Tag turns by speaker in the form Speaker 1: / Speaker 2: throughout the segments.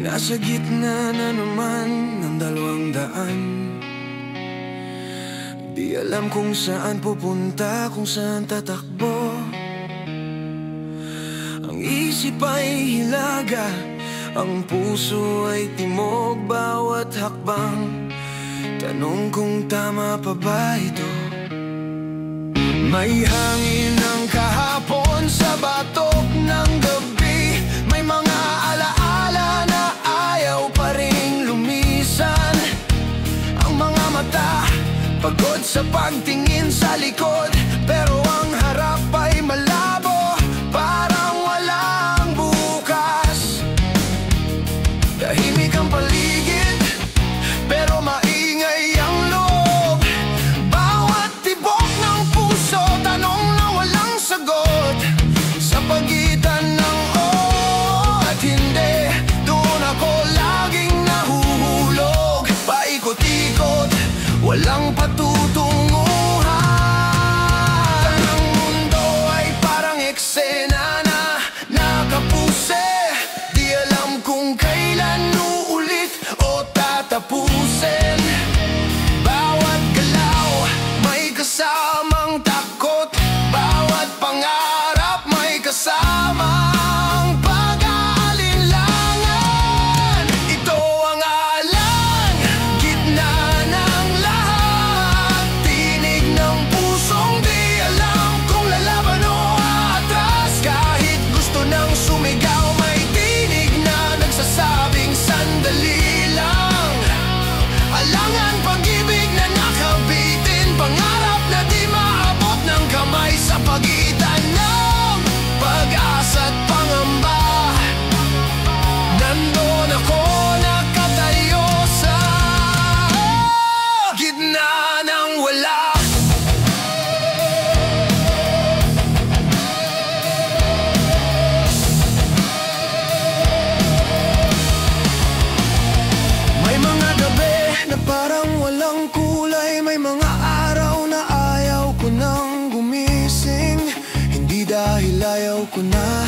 Speaker 1: Nasa gitna na naman ng 200. Di alam kung saan pupunta, kung saan tatakbo. Ang isip ay hilaga, ang puso ay timog. Bawat hakbang, tanong kung tama pa ba ito. May hangin ng kahapon sa batok ng gabi. May mga alaala na ayaw pa ring lumisan. Ang mga mata pagod sa pagtingin sa likod, pero ang harap ay malabo, parang walang bukas. Tahimik ang paligid, pero maingay ang loob. Bawat tibok ng puso, tanong na walang sagot. Sa pagitan ng oo at hindi, doon ako laging nahuhulog. Paikot-ikot, walang patutunguhan. Ang mundo ay parang eksena na nakapuse. Di alam kung kailan uulit o tatapusin. Bawat galaw may kasamang takot. Bawat pangarap may kasamang pag-aalinlangan. Ito ang alang, gitna ng lahat. Tinig ng pusong di alam kung lalaban o atras. Kahit gusto nang sumigaw, may tinig na nagsasabing sandali lang. Alangan, pag-ibig na nakabitin, pangarap na di maabot ng kamay. Sa pagitan ng pag-asa at pangamba, nandun ako nakatayo sa gitna ng wala. May mga gabi na parang walang kulay. May mga araw na ayaw ko nang gumising. Hindi dahil ayaw ko na,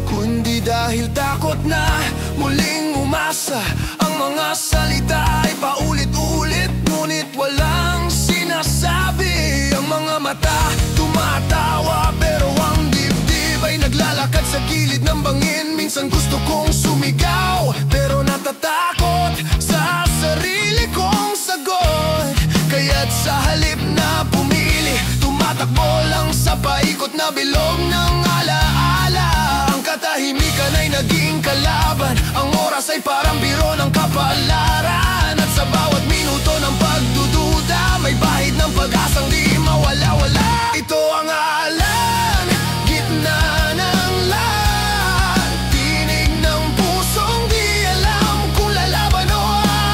Speaker 1: kundi dahil takot na muling umasa. Ang mga salita ay paulit-ulit, ngunit walang sinasabi. Ang mga mata tumatawa, pero ang dibdib ay naglalakad sa gilid ng bangin. Minsan gusto kong sumigaw, pero natatakot sa sarili kong sagot. Kaya't sa halip na pumili, tumatakbo lang sa paikot na bilog ng alaala. Ang katahimikan ay naging kalaban, ang oras ay parang biro ng kapalaran. At sa bawat minuto ng pagdududa, may bahid ng pag-asang di mawala-wala. Ito ang alam, gitna ng lahat. Tinig ng pusong di alam kung lalaban o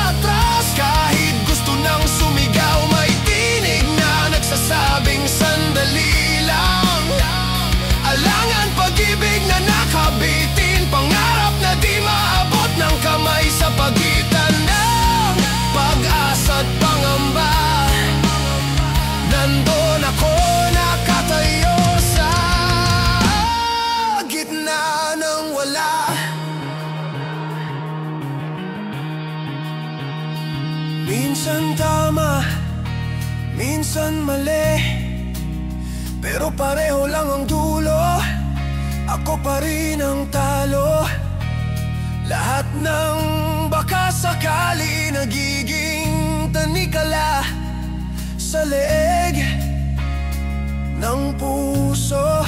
Speaker 1: atras. Kahit gusto nang sumigaw, may tinig na nagsasabing sandali lang. Alangan, pag-ibig na nakabitin, pangarap na di maabot ng kamay. Sa pagitan ng pag-asa at pangamba, nandun ako nakatayo sa gitna ng wala. Minsan tama, minsan mali, pero pareho lang ang dulo. Ako pa rin ang talo. Lahat ng baka sakali nagiging tanikala sa leeg ng puso.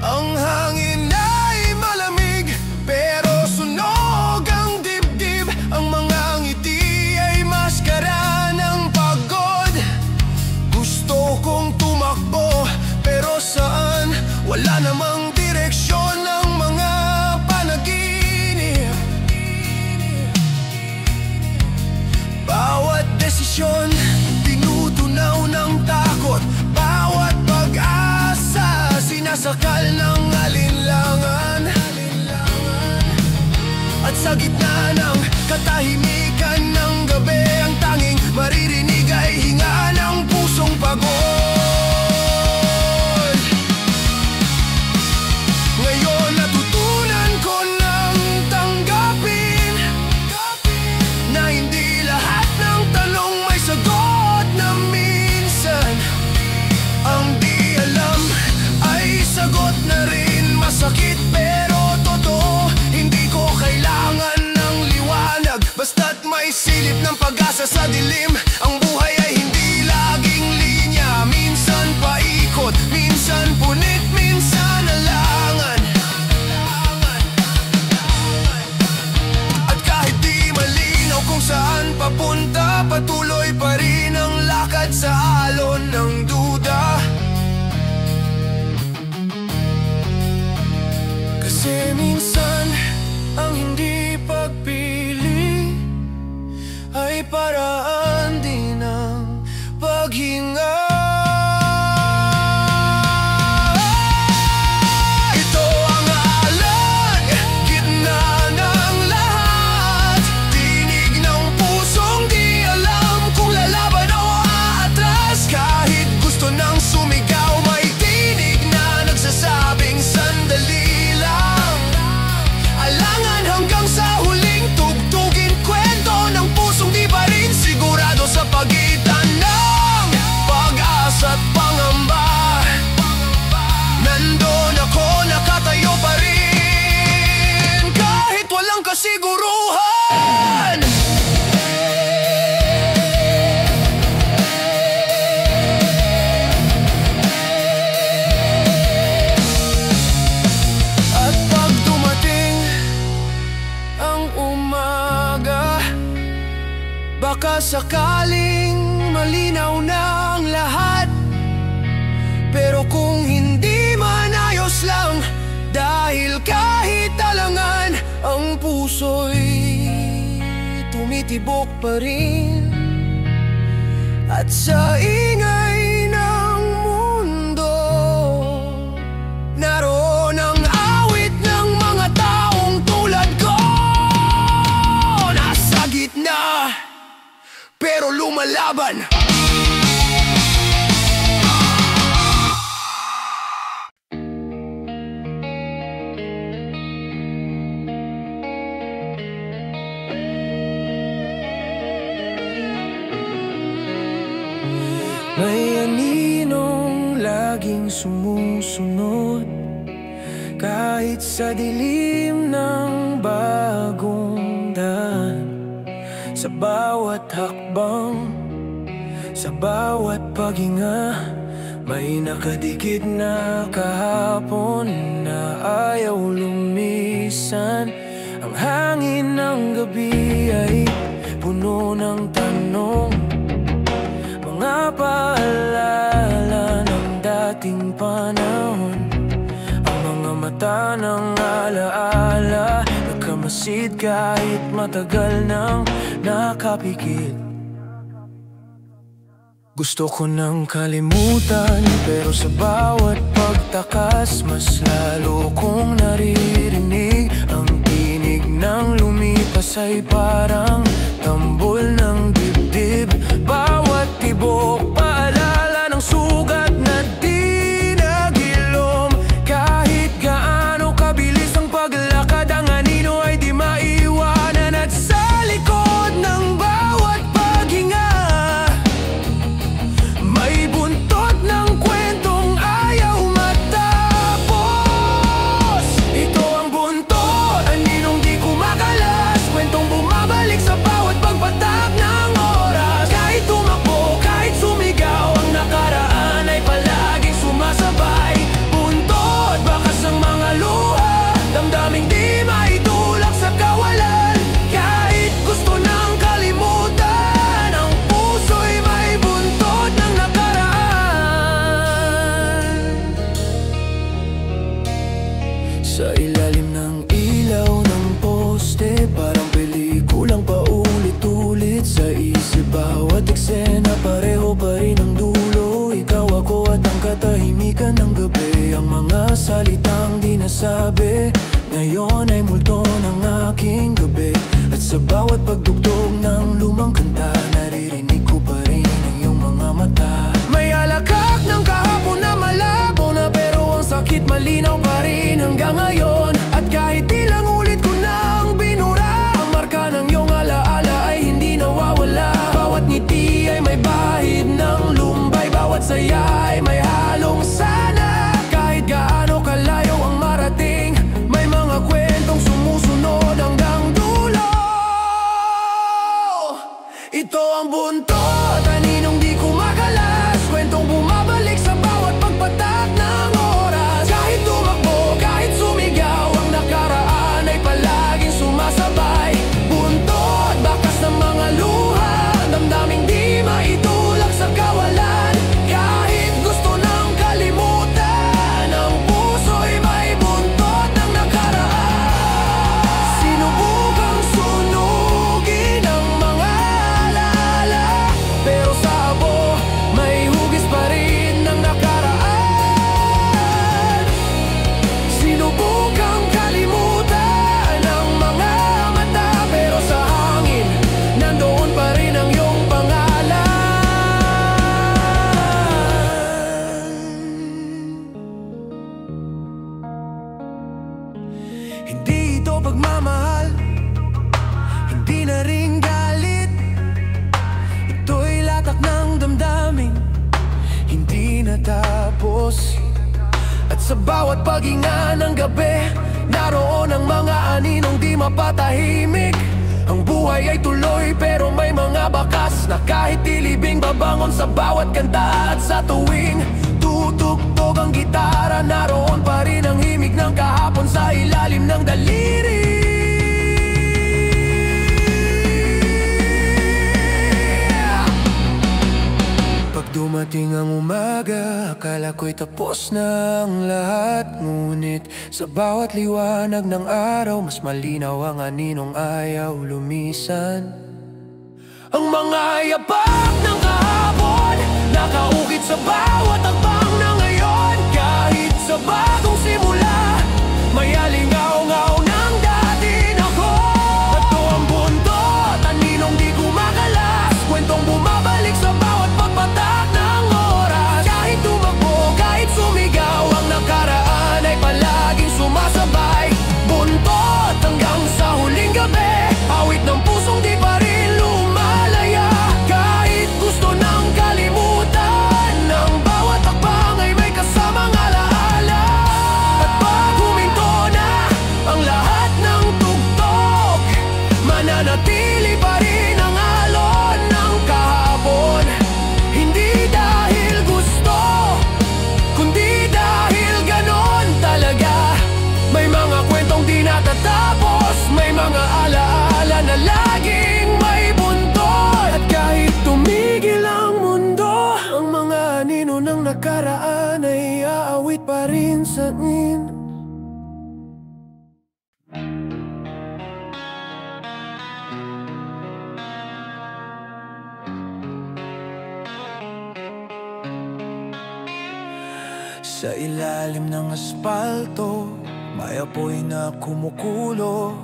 Speaker 1: Ang hangin ay malamig, pero sunog ang dibdib. Ang mga ngiti ay maskara ng pagod. Gusto kong tumakbo, pero saan? Wala namang direksyon ng mga panaginip. Bawat desisyon tinutunaw ng takot. Bawat pag-asa sinasakal ng alinlangan. At sa gitna ng katahimikan ng gabi, ang tanging maririnig ay hinga ng pusong pagod. Ngayon natutunan ko ng tanggapin tibok pa rin. At sa ingay ng mundo, naroon ang awit ng mga taong tulad ko. Nasa gitna, pero lumalaban. May aninong laging sumusunod kahit sa dilim ng bagong daan. Sa bawat hakbang, sa bawat paghinga, may nakadikit na kahapon na ayaw lumisan. Ang hangin ng gabi ay puno ng tanong, mga paalala ng dating panahon. Ang mga mata ng alaala, nakamasid kahit matagal nang nakapikit. Gusto ko nang kalimutan, pero sa bawat pagtakas, mas lalo kong naririnig ang tinig ng lumipas ay parang tambol ng dibdib. Bawat tibok, paalala ng sugat na di nagilom. Kahit gaano kabilis ang paglakad, ang anino ay di maiwanan. At sa likod ng bawat paghinga, may buntot ng kwentong ayaw matapos. Ito ang buntot, aninong di kumakalas, kwentong bumabalik sa bawat pagpatak ng oras. Kahit tumakbo, kahit sumigaw, ang nakaraan ay palaging sumasabay. Buntot, bakas ng mga luha, damdaming di maitulak sa kawalan. Kahit gusto nang kalimutan, ang puso'y may buntot ng nakaraan. Sa ilalim ng ilaw ng poste, parang pelikulang paulit-ulit sa isip. Bawat eksena pareho pa rin ang dulo, ikaw, ako at ang katahimikan ng gabi. Ang mga salitang di nasabi ngayon ay multo ng aking gabi. At sa bawat pagdugtog ng lumang kanta, naririnig ko pa rin ang iyong mga mata. May alakak ng kahapon na malabo na, pero ang sakit malinaw pa rin hanggang ngayon. At kahit ilang ulit ko nang binura, ang marka ng iyong alaala ay hindi nawawala. Bawat ngiti ay may bahid ng lumbay, bawat saya ay may halong sana. Kahit gaano kalayo ang marating, may mga kwentong sumusunod hanggang dulo. Ito ang buntot, aninong di kumakalas, kwentong bumabalik sa bawat pagpatak ng oras. Kahit tumakbo, kahit sumigaw, ang nakaraan ay palaging sumasabay. Buntot, bakas ng mga luha, damdaming di maitulak sa kawalan. Kahit gusto nang kalimutan, ang puso'y may buntot ng nakaraan. Sinubukang sunugin ang mga alaala, pero sa abo, may hugis pa rin ng nakaraan. Sinubukang kalimutan ang mga mata, pero sa hangin, nandoon pa rin ang iyong pangalan. Hindi ito pagmamahal, hindi na rin galit. Ito'y latak ng damdamin, hindi natapos. At sa bawat paghinga ng gabi, naroon ang mga aninong di mapatahimik. Ang buhay ay tuloy, pero may mga bakas na kahit ilibing babangon sa bawat kanta. At sa tuwing tutugtog ang gitara, naroon pa rin ang himig ng kahapon sa ilalim ng daliri. Pag dumating ang umaga, akala ko'y tapos na ang lahat. Ngunit sa bawat liwanag ng araw, mas malinaw ang aninong ayaw lumisan. Ang mga yapak ng kahapon nakaukit sa bawat hakbang na ngayon. Kahit sa bagong simula, may alingaw-ngaw ng dati ako. Ito ang bundot, aninong di gumagalas, kwentong bumabalik sa bawat pagpatak ng oras. Kahit tumakbo, kahit sumigaw, ang nakaraan ay palaging sumasabay. Buntot hanggang sa huling gabi, awit ng pusong di pa rin lumalaya. Kahit gusto nang kalimutan, ng bawat hakbang ay may kasamang alaala. At pag huminto na ang lahat ng tugtog, mananatili pa rin ang alon ng kahapon. Hindi dahil gusto, kundi dahil ganon talaga. May mga kwentong di natatapos, may mga alaala na laging may buntot. At kahit tumigil ang mundo, ang mga anino ng nakaraan ay aawit pa rin sa akin. Sa ilalim ng asfalto, may apoy na kumukulo.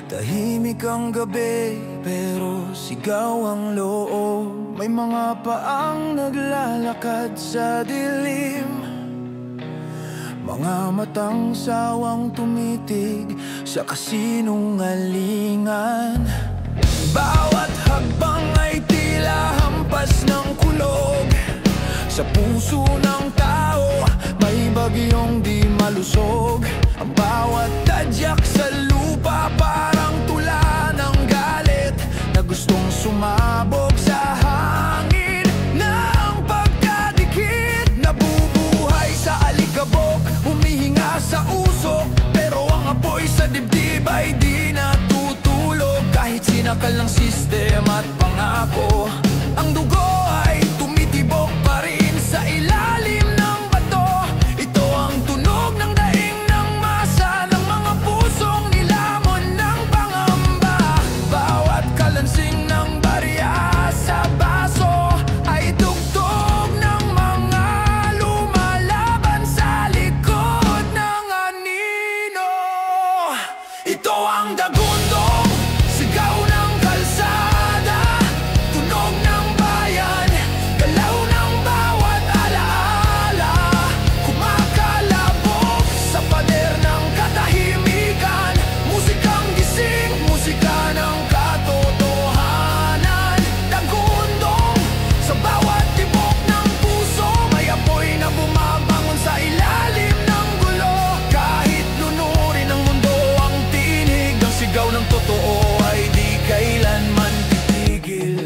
Speaker 1: Tahimik ang gabi, pero sigaw ang loob. May mga paang naglalakad sa dilim, mga matang sawang tumitig sa kasinungalingan. Bawat hakbang ay tila hampas ng kulog. Sa puso ng tao, may bagyong di malusog. Ang bawat tadyak sa lupa parang tula ng galit na gustong sumabog sa hangin. Na ang pagkadikit nabubuhay sa alikabok, humihinga sa usok, pero ang apoy sa dibdib ay di natutulog. Kahit sinakal ng sistema at pangako, ang dugo ay tumitibok pa rin sa ilalim ng bato. Ito ang tunog ng daing ng masa, ng mga pusong nilamon ng pangamba. Bawat kalansing ng barya sa baso ay tugtog ng mga lumalaban sa likod ng anino. Ito ang dagundong sigaw ng kalsada, tunog ng bayan, galaw ng bawat alaala. Kumakalabog sa pader ng katahimikan, musikang gising, musika ng katotohanan. Dagundong sa bawat tibok ng puso, may apoy na bumabangon sa ilalim ng gulo. Kahit lunurin ng mundo ang tinig, ang sigaw ng totoo ay di kailanman titigil.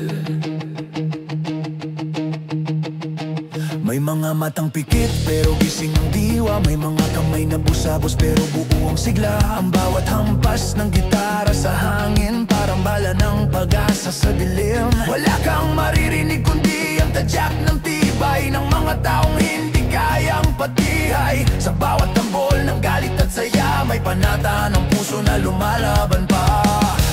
Speaker 1: May mga matang pikit pero gising ang diwa, may mga kamay na busabos pero buo ang sigla. Ang bawat hampas ng gitara sa hangin, parang bala ng pag-asa sa dilim. Wala kang maririnig kundi ang tadyak ng tibay ng mga taong hindi kayang patihay. Sa bawat tambol ng galit at saya, may panata ng puso na lumalaban pa.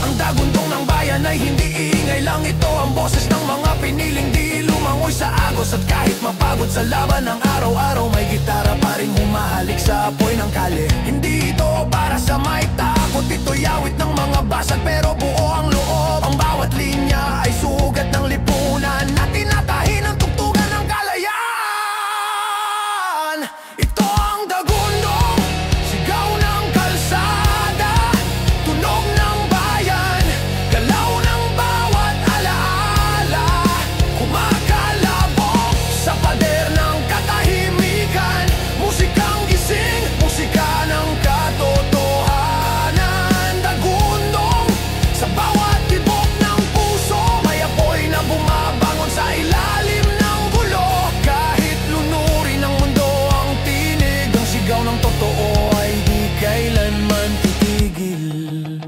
Speaker 1: Ang dagundong ng bayan ay hindi ingay lang, ito ang boses ng mga piniling di lumangoy sa agos. At kahit mapagod sa laban ng araw-araw, may gitara pa rin humahalik sa apoy ng kali. Hindi ito para sa may takot, ito'y awit ng mga basag pero buo ang loob. Ang bawat linya ay sugat ng lipunan na tinatahi ng tugtugan ng kalayaan. Ito ang dagundong sigaw ng kalsada, tunog ng bayan, galaw ng bawat alaala. Kumakalabog sa pader ng katahimikan, musikang gising, musika ng katotohanan. Dagundong sa bawat tibok ng puso, may apoy na bumabangon sa ilalim ng gulo. Kahit lunurin ng mundo ang tinig, ang sigaw ng totoo ay di kailanman titigil.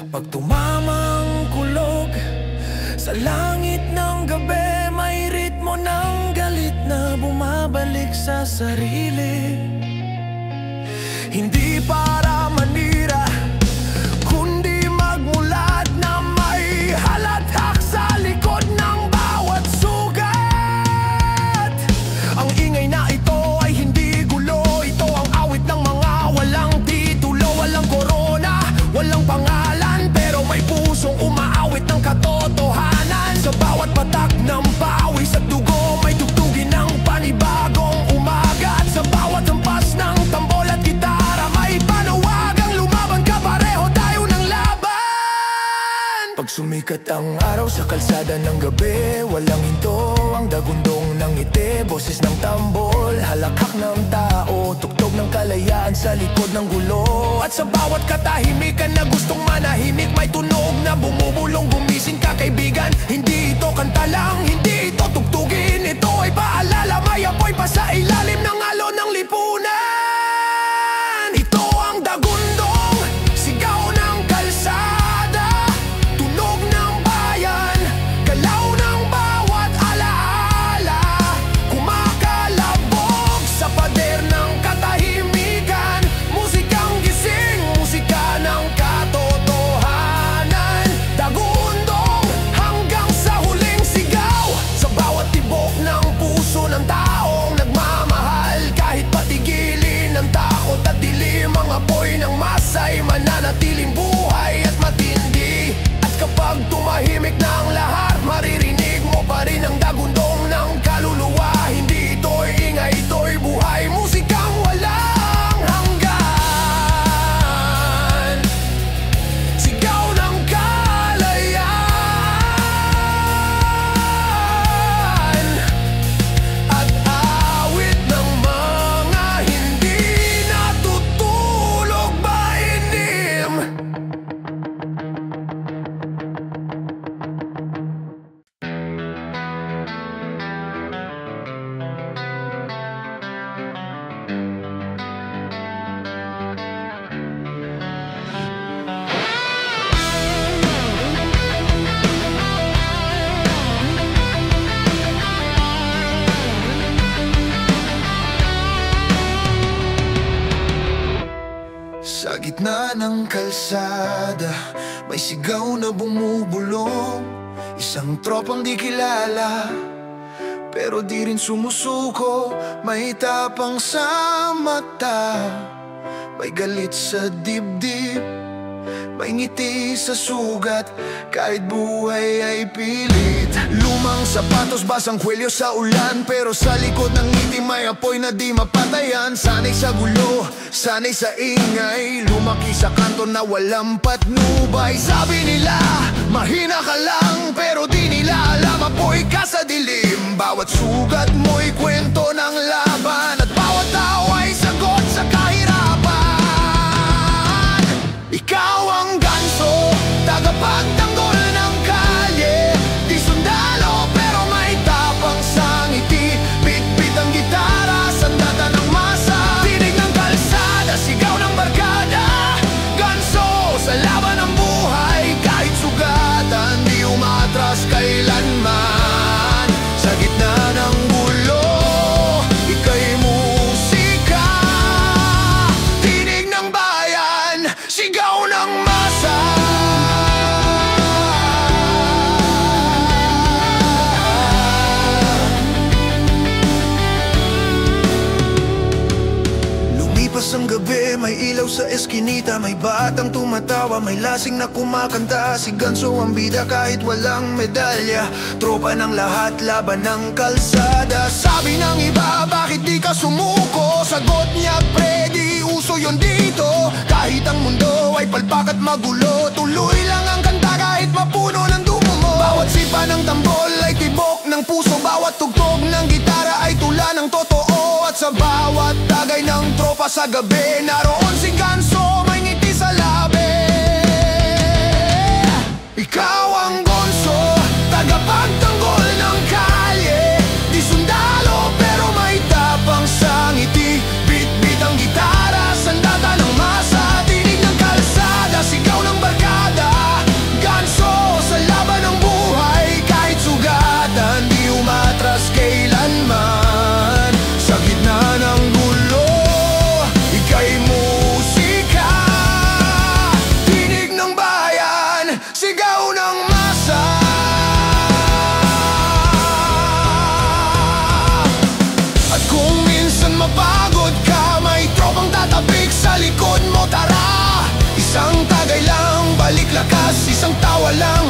Speaker 1: Pag tumamang kulog sa langit ng gabi, may ritmo ng galit na bumabalik sa sarili. Hindi para manira, kundi magmulat na may halathak Sikat ang araw sa kalsada ng gabi, walang hinto ang dagundong ng ngiti. Boses ng tambol, halakhak ng tao, tugtog ng kalayaan sa likod ng gulo. At sa bawat katahimikan na gustong manahimik, may tunog na bumubulong, gumising ka kaibigan. Hindi ito kanta lang, hindi ito tugtugin, ito ay paalala, may apoy pa sa ilalim ng alon ng lipunan. Ito ang dagundong, sigaw ng kalsada, tunog ng bayan, galaw ng bawat alaala, kumakalabog sa pader ng katahimikan. Musikang gising, musika ng katotohanan. Dagundong hanggang sa huling sigaw, sa bawat tibok ng puso ng taong nagmamahal. Kahit patigilin ng takot at dilim, ang apoy ng masay mananatiling buhay at matindi. At kapag tumahimik na ang lahat, maririnig mo pa rin ang dagundong ng kaluluwa. Hindi ito'y ingay, ito'y buhay, musikang walang hanggan. Sigaw ng kalayaan at awit ng mga hindi natutulog mainim. Sa gitna ng kalsada, may sigaw na bumubulong. Isang tropang di kilala, pero di rin sumusuko. May tapang sa mata, may galit sa dibdib, may ngiti sa sugat, kahit buhay ay pilit. Lumang sapatos, basang kwelyo sa ulan, pero sa likod ng ngiti may apoy na di mapatayan. Sanay sa gulo, sanay sa ingay, lumaki sa kanto na walang patnubay. Sabi nila, mahina ka lang, pero di nila alam, apoy ka sa dilim. Bawat sugat mo'y kwento ng laban, at bawat tao ay sagot sa kahirapan. Ikaw ang ganso, tagapagtanggol ng kalye, di sundalo pero may tapang sa ngiti. Bit-bit ang gitara, sandata ng masa, tinig ng kalsada, sigaw ng barkada. Ganso sa laban ng buhay, kahit sugatan, di umatras kailanman. Sa gitna ng gulo, ika'y musika, tinig ng bayan, sigaw ng masa. Lumipas ang gabi, may ilaw sa eskinita, may batang tumatawa, may lasing na kumakanta. Si Ganso ang bida kahit walang medalya, tropa ng lahat, laban ng kalsada. Sabi ng iba, bakit di ka sumuko? Sagot niya, pre, di uso yun dito. Kahit ang mundo ay palpak at magulo, tuloy lang ang kanta kahit mapuno ng dumo mo. Bawat sipa ng tambol ay tibok ng puso, bawat tugtog ng gitara ay tula ng totoo. At sa bawat tagay ng tropa sa gabi, naroon si Ganso, may ngiti sa labi. Ikaw ang Gonzo, tagapagtanggol ng kalye, di sundalo pero may tapang sa ngiti. Bit-bit ang gitara, sandata ng masa, tinig ng kalsada, sigaw ng barkada. Ganso sa laban ng buhay, kahit sugatan, di umatras kailanman. Sa gitna ng gulo, ika'y musika, tinig ng bayan, sigaw ng masa. At kung minsan mapagod ka, may tropang tatabik sa likod mo, tara. Isang tagay lang, balik lakas, isang tawa lang,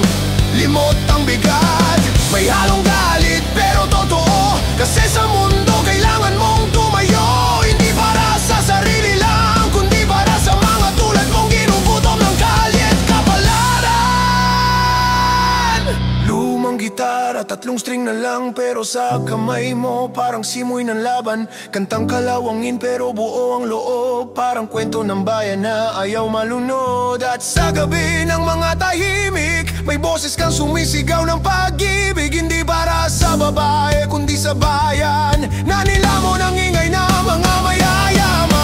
Speaker 1: limot ang bigat. May halong galit pero totoo, kasi sa mundo kailangan mong tumayo. Hindi para sa sarili lang, kundi para sa mga tulad mong ginugutom ng kalye at kapalaran. Tatlong string na lang pero sa kamay mo parang simoy ng laban. Kantang kalawangin pero buo ang loob, parang kwento ng bayan na ayaw malunod. At sa gabi ng mga tahimik, may boses kang sumisigaw ng pag-ibig. Hindi para sa babae kundi sa bayan, na nilamon ang ingay na mga mayayaman.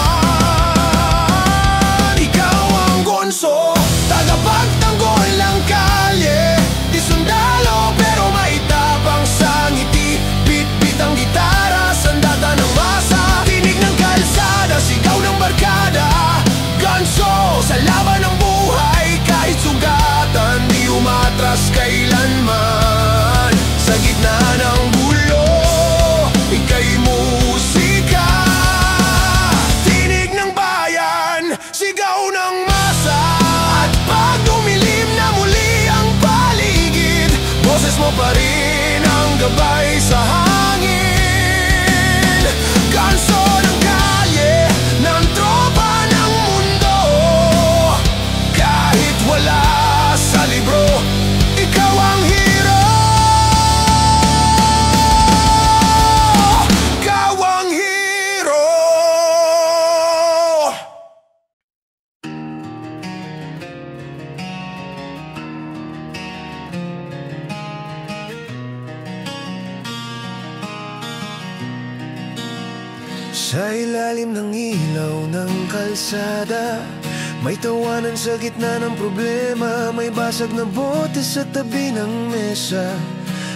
Speaker 1: Ikaw ang gonso, tagapagtanggol ng kalye. Di sundalo pero maitapang sa ngiti. Bit-bit ang gitara, sandata ng masa. Tinig ng kalsada, sigaw ng barkada. Ganso sa laban ng buhay, kahit sugatan di umatras kailanman. Sa gitna ng gulo, ika'y musika. Tinig ng bayan, sigaw ng masa. At pag dumilim na muli ang paligid, boses mo pa rin ang gabay sa hangin. Ganso ng kalye, ng tropa ng mundo. Kahit wala sa libro, ikaw ang hero. Ikaw ang hero. Sa ilalim ng ilaw ng kalsada, may tawanan sa gitna ng problema. May basag na bote sa tabi ng mesa,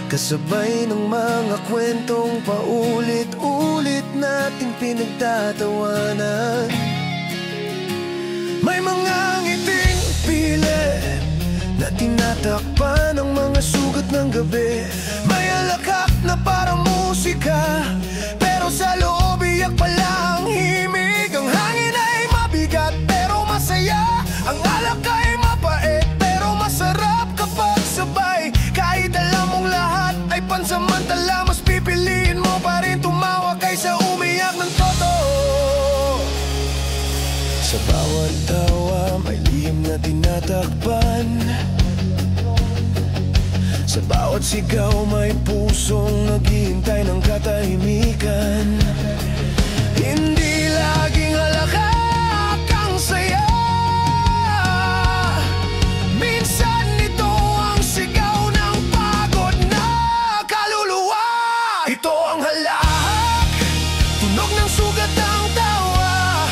Speaker 1: kasabay ng mga kwentong paulit-ulit nating pinagtatawanan. May mga ngiting pilit na tinatakpan ng mga sugat ng gabi. May alakak na parang musika, pero sa loob iyak palang himig. Ang hangin ay mabigat pero masaya. Ang alak ay mapait pero masarap kapag sabay. Kahit alam mong lahat ay pansamantala, mas pipiliin mo pa rin tumawa kaysa umiyak ng totoo. Sa bawat tawa may lihim na tinatakpan. Sa bawat sigaw may pusong naghihintay ng katahimikan. Hindi laging halakak ang saya, minsan ito ang sigaw ng pagod na kaluluwa. Ito ang halahak, tunog ng sugat ang tawa.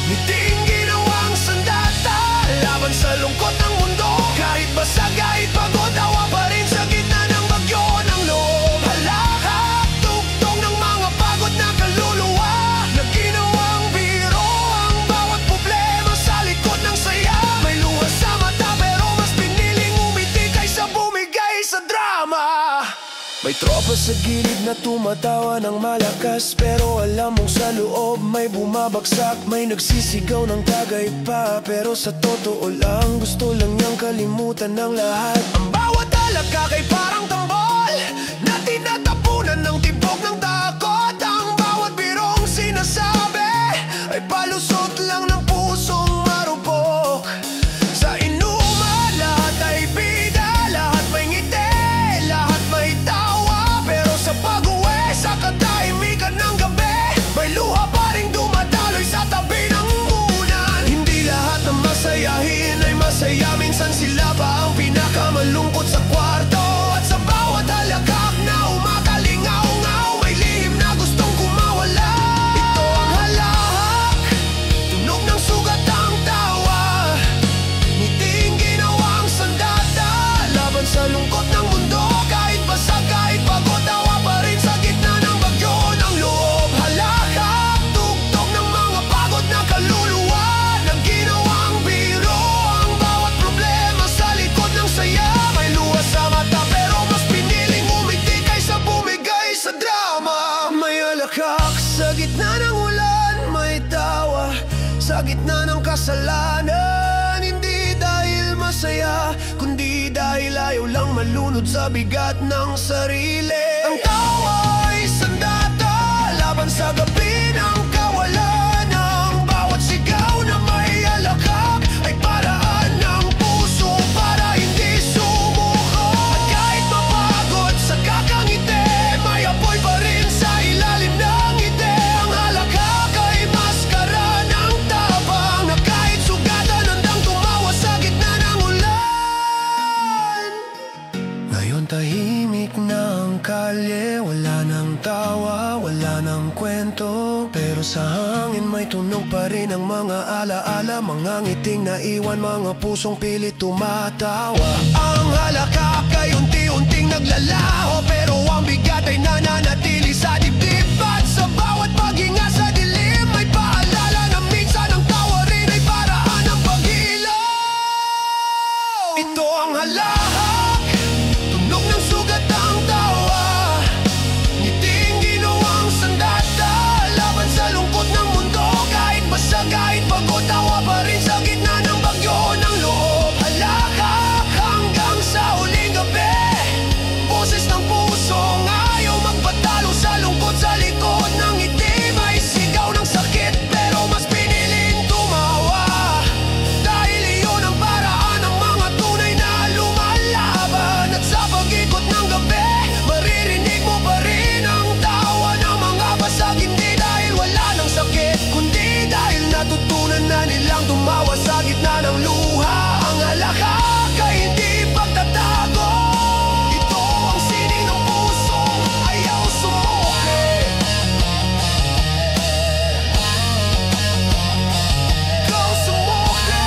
Speaker 1: Ngiting ginawang sandata, laban sa lungkot ng mundo. Kahit basag, kahit pagod, tawa pa rin sa gitna ng bagyo ng loob. Halakak, tugtog ng mga pagod na kaluluwa, na ginawang biro ang bawat problema sa likod ng saya. May luha sa mata pero mas piniling umiti kaysa bumigay sa drama. May tropa sa gilid na tumatawa ng malakas, pero alam mong sa loob may bumabagsak. May nagsisigaw ng tagay pa, pero sa totoo lang gusto lang niyang kalimutan ng lahat. Ang bawat alakak ay parang tambol na tinatapunan ng tibok ng takot. Ang bawat birong sinasabi ay palusot lang ng pusong marupok. Sa inuman lahat ay bida, lahat may ngiti, lahat may tawa. Pero sa pag-uwi sa katahimikan ng gabi, may luha pa rin dumadaloy sa tabi ng unan. Hindi lahat ng masayahin ay masaya, minsan sila pa ang pinakamalungkot sa kwarto. At sa bawat halakak na umakalingaw-ngaw, may lihim na gustong kumawala. Ito ang halahak, tunog ng sugat ang tawa. Ngiting ginawang sandata, laban sa lungkot ng mundo. Kahit basag, kahit pagod, tawa pa rin sa gitna ng bagyo ng loob. Halakak, tugtog ng mga pagod na kaluluwa, na ginawang biro ang bawat problema sa likod ng saya. May luha sa mata pero mas piniling umiti kaysa bumigay sa drama. May alakak sa gitna ng ulan, may tawa sa gitna ng kasalanan. Hindi dahil masaya, kundi dahil ayaw lang malunod sa bigat ng sarili. Ang tawa ay sandata, laban sa gabi ng kawalan. Ang bawat sigaw na may alakak ay paraan ng puso para hindi sumuko. At kahit mapagod sa kakailangan, kalye, wala nang tawa, wala nang kwento. Pero sa hangin may tunog pa rin ang mga alaala, mga ngiting naiwan, mga pusong pilit tumatawa. Ang halakak ay unti-unting naglalaho, pero ang bigat ay nananatili sa dibdib. At sa bawat paghinga sa dilim, may paalala na minsan ang tawa rin ay paraan ng pag-ilaw. Ito ang halahak, tunog ng sugat ang tawa, ngiting ginawang sandata laban sa lungkot ng mundo. Kahit basa, kahit pagod, tawa pa rin sa gitna ng bagyo ng loob. Halakak hanggang sa huling gabi, boses ng pusong ayaw magpatalo sa lungkot. Sa likod ng ngiti may sigaw ng sakit, pero mas piniling tumawa, dahil iyon ang paraan ng mga tunay na lumalaban. At sa pag-ikot ng gabi, maririnig mo pa rin ang tawa ng mga basag. Hindi dahil wala ng sakit, kundi dahil natutunan na nilang tumawa sa gitna ng luha. Ang halakak ay hindi pagtatago, ito ang sining ng pusong ayaw sumuki. Ikaw sumuki.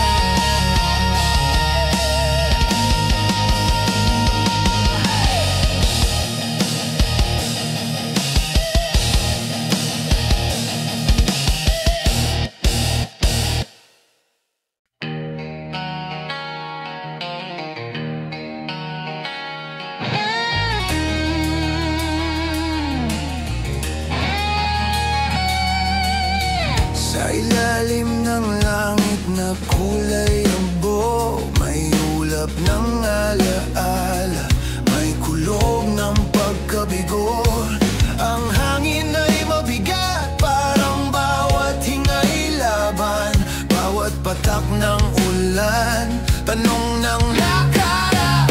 Speaker 1: Sa ilalim ng langit na kulay abo, may ulap ng alaala, may kulog ng pagkabigo. Ang hangin ay mabigat, parang bawat hingay laban, bawat patak ng ulan, tanong ng nakaraan.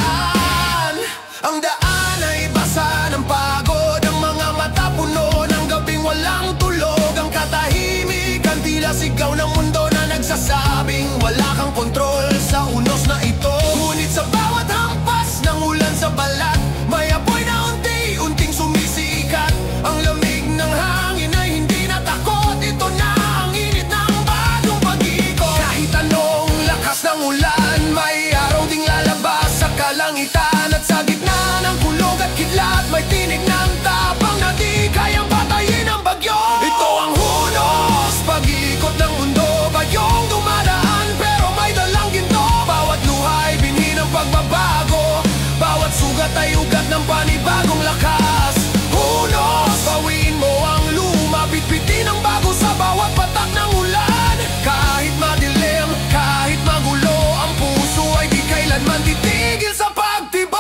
Speaker 1: Ang daan ay basa ng pagod, ang mga mata puno ng gabing walang tulog. Ang katahimikan tila sigaw ng mundo na nagsasabing wala kang kontrol sa unos na ito. Ngunit sa bawat hampas ng ulan sa balat, may apoy na unti-unting sumisikat. Ang lamig ng hangin ay hindi natakot, ito na ang init ng bagong pag-ikot. Kahit anong lakas ng ulan, may araw ding lalabas sa kalangitan. At sa gitna ng kulog at kidlat, may tinig ng tapang na di kayang patayin ang bagyo. Ito ang hunos, pag-ikot ng mundo, bagyong dumadaan pero may dalang ginto. Bawat luha ay binhi ng pagbabago, bawat sugat ay ugat ng panibagong lakas. Hunos, bawiin mo ang luma, bitbitin ang bago sa bawat patak ng ulan. Kahit madilim, kahit magulo, ang puso ay di kailanman titigil sa pagtibok.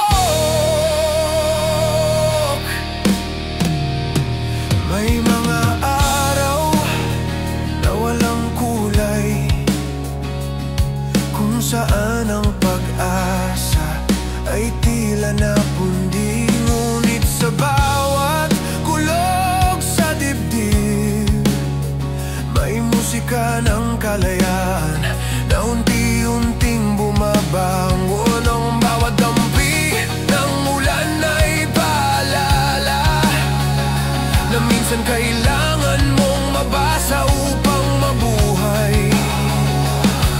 Speaker 1: May mga araw na walang kulay, kung saan ang pag-asa ay tila napundi. Ngunit sa bawat kulog sa dibdib, may musika ng kalayaan na unti-unting bumabangon. Ang bawat dampi ng ulan ay paalala na minsan kailangan mong mabasa upang mabuhay.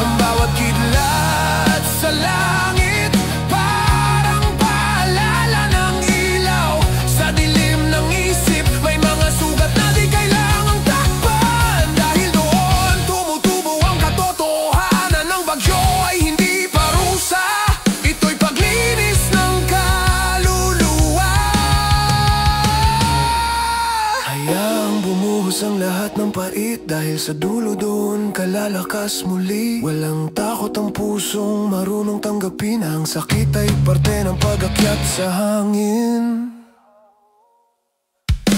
Speaker 1: Ang bawat kidlat sa langit, parang paalala ng ilaw. Sa dilim ng isip, may mga sugat na di kailangang takpan, dahil doon tumutubo ang katotohanan. Ng bagyo ay hindi parusa, ito'y paglinis ng kaluluwa. Hayaang bumuhos ang lahat ng pait, dahil sa dulo doon kalalakas muli. Walang takot ang pusong marunong tanggapin, ang sakit ay parte ng pag-akyat sa hangin.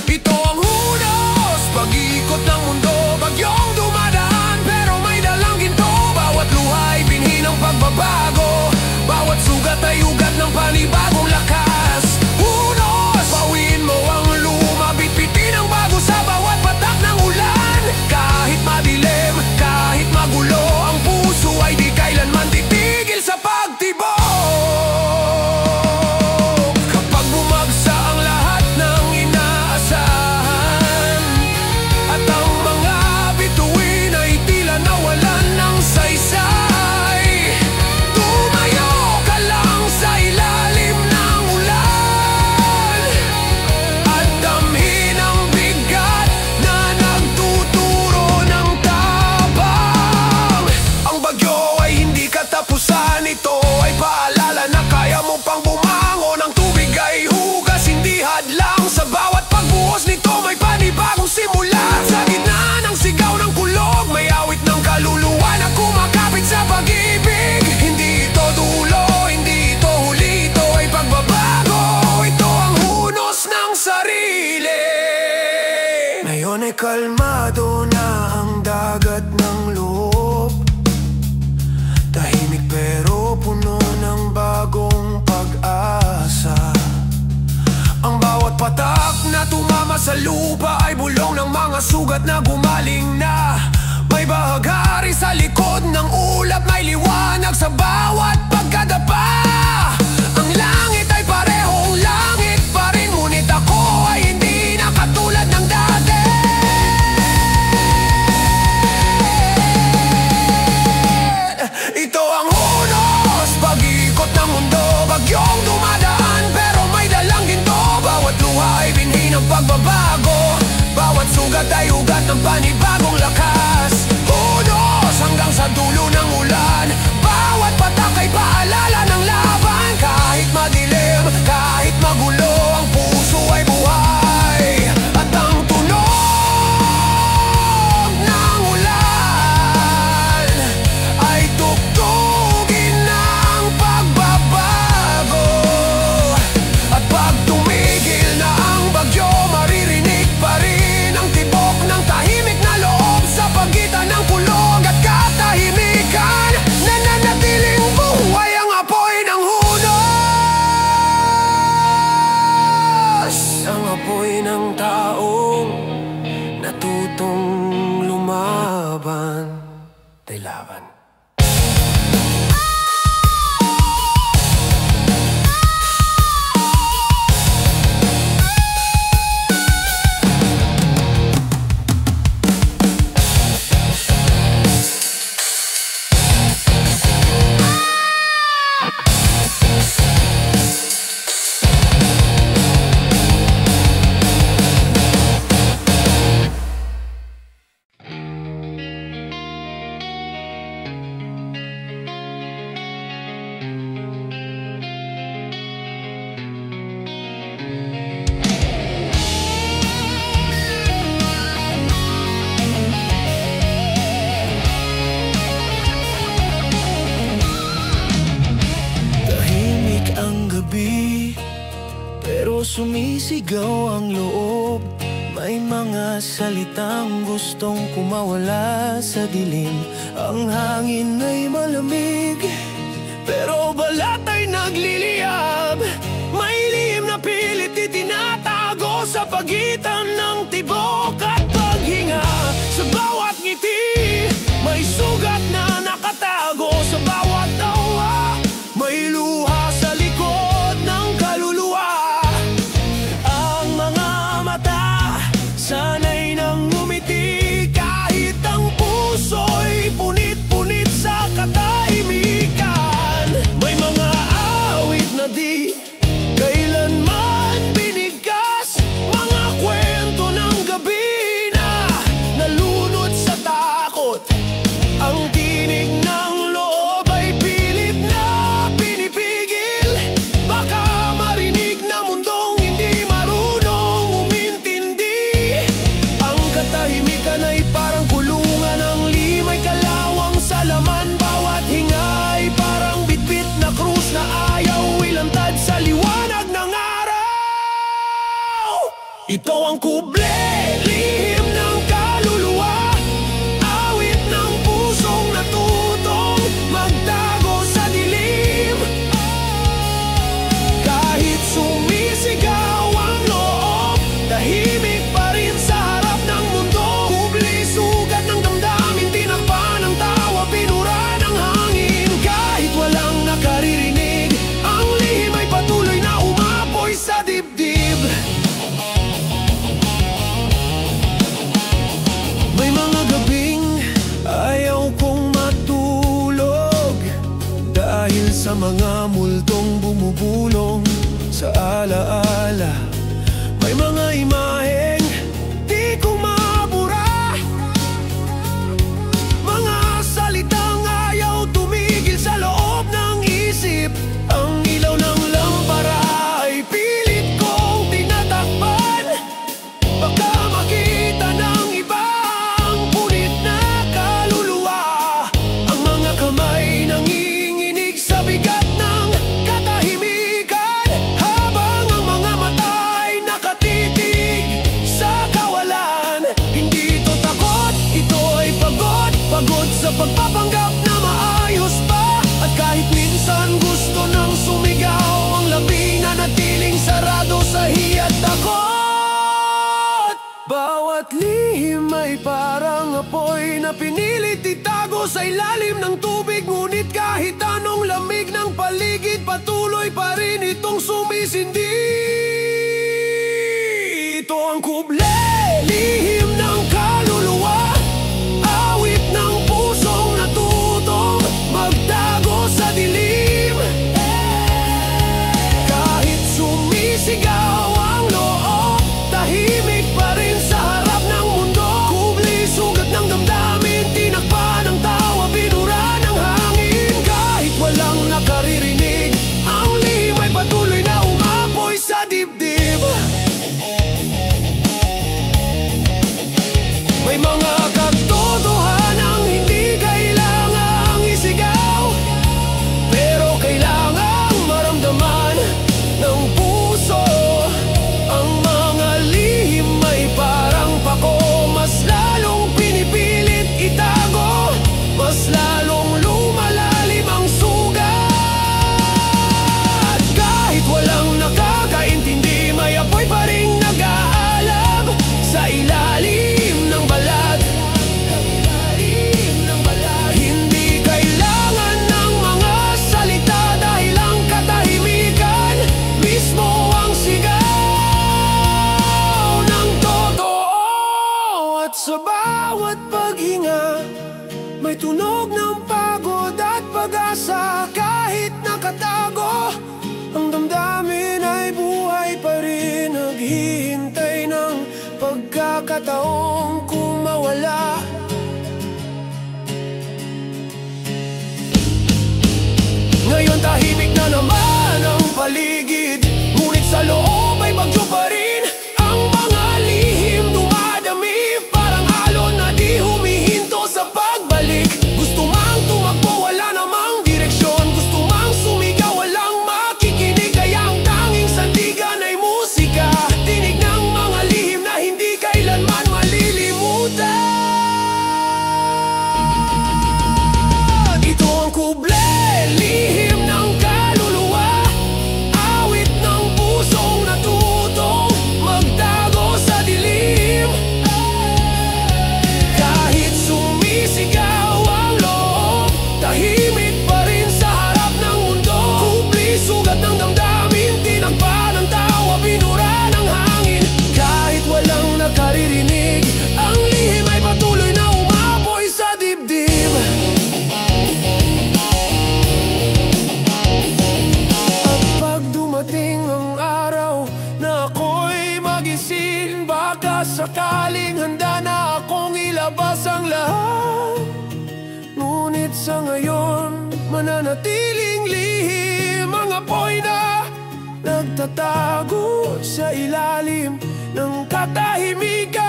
Speaker 1: Ito ang hunos, pag-ikot ng mundo, bagyong dumadaan pero may dalang ginto. Bawat luha ay binhi ng pagbabago, bawat sugat ay ugat ng panibagong lakas. Hunos, bawiin mo ang luma, bitbitin ang bago sa bawat patak ng ulan. Kahit madilim, kahit magulo, ang puso ay di kailanman titigil sa pagtibok. Kapag bumagsak sarili. Ngayon ay kalmado na ang dagat ng loob, tahimik pero puno ng bagong pag-asa. Ang bawat patak na tumama sa lupa ay bulong ng mga sugat na gumaling na. May bahagari sa likod ng ulap, may liwanag sa bawat pagkadapa. Ang langit ay parehong langit pa rin, ngunit ako ay hindi na katulad ng dati. Ito ang unos, pag-ikot ng mundo, bagyong dumadaan pero may dalang ginto. Bawat luha ay binhi ng pagbabago, bawat sugat ay ugat ng panibagong lakas. Unos hanggang sa dulo ng ulan, bawat patak ay paalala ng laban. Kahit madilim, kahit magulo, ang puso ay buhay. At ang tunog ng ulan ay tugtugin ng pagbabago. At pag tumigil na ang bagyo, maririnig pa rin ang tibok ng tahimik na loob. Sa pagitan ng kulog at katahimikan, nananatiling buhay ang apoy ng hunos. Ang apoy ng taong natutong lumaban. Laban. Pero sumisigaw ang loob, may mga salitang gustong kumawala sa dilim. Ang hangin ay malamig, pero balat ay nagliliyab. May lihim na pilit itinatago sa pagitan ng tibok at paghinga. Sa bawat ngiti, may sugat na nakatago. Sa bawat tawa, may luha sa likod ng kaluluwa. Ang mga mata, sanay nang ngumiti, kahit ang puso'y punit-punit sa katahimikan. May mga awit na di kailanman binigkas, mga kwento ng gabi na nalunod sa takot. Ang tinig ng loob ay pilit na pinipigil, baka marinig na mundong hindi marunong umintindi. Ang katahimikan ay parang kulungan ng limay kalawang sa laman. Bawat hinga ay parang bitbit na krus na ayaw ilantad sa liwanag ng araw. Ito ang kuble, lihim ng kaluluwa, awit ng pusong natutong magtago sa dilim. Kahit sumisigaw ang loob, tahimik pa rin sa harap ng mundo. Kuble, sugat ng damdamin, tinakpan ng tawa, pinura ng hangin. Kahit walang nakaririnig, ang lihim ay patuloy na umapoy sa dibdib. May mga gabing ayaw kong matulog, dahil sa mga multong bumubulong sa alaala. May mga imaheng di ko mabura, mga salitang ayaw tumigil sa loob ng isip. Ang ilaw ng lampara ay pilit kong tinatakpan, baka makita ng ibang punit na kaluluwa. Ang mga kamay nanginginig sa bigat ng katahimikan, habang ang mga mata bawat lihim ay parang apoy na pinilit itago sa ilalim ng tubig. Ngunit kahit anong lamig ng paligid, patuloy pa rin itong sumisindi. Ito ang kuble, lihim ng kaluluwa, awit ng pusong natutong magtago sa dilim. Kahit sumisigaw ang loob, tahimik pa rin sa harap ng mundo. Kubli, sugat ng damdamin, tinakpan ng tawa, binura ng hangin. Kahit walang nakaririnig, ang lihim ay patuloy na umapoy sa dibdib. May mga katotohanang hindi kailangang isigaw, pero kailangang maramdaman ng puso. Ang mga lihim ay parang pako, mas lalong pinipilit itago, mas lalong lumalalim ang sugat. Kahit walang nakakaintindi, may apoy pa rin nag-aalab sa ilalim ng balat. Hindi kailangan ng mga salita, dahil ang katahimikan mismo ang sigaw ng totoo. At sa bawat paghinga, may tunog ng pagod at pag-asa. Kahit nakatago, ang damdamin ay buhay pa rin, naghihintay ng pagkakataong kumawala. Ngayon tahimik na naman ang paligid, ngunit sa loob ay bagyo pa rin. Ang mga lihim dumadami, parang alon na di humihinto sa pagbalik. Gusto mang tumakbo, wala namang direksyon. Gusto mang sumigaw, walang makikinig. Kaya ang tanging sandigan ay musika, tinig ng mga lihim na hindi kailanman malilimutan. Ito ang kuble, lihim ng kaluluwa, awit ng pusong natutong magtago sa dilim. Kahit sumisigaw ang loob, tahimik pa rin sa harap ng mundo. Kubli, sugat ng damdamin, tinakpan ng tawa, binura ng hangin. Kahit walang nakaririnig, ang lihim ay patuloy na umapoy sa dibdib. At pag dumating ang araw na ako'y magising, baka sakaling handa na akong ilabas ang lahat. Ngunit sa ngayon, mananatiling lihim ang apoy na nagtatago sa ilalim ng katahimikan.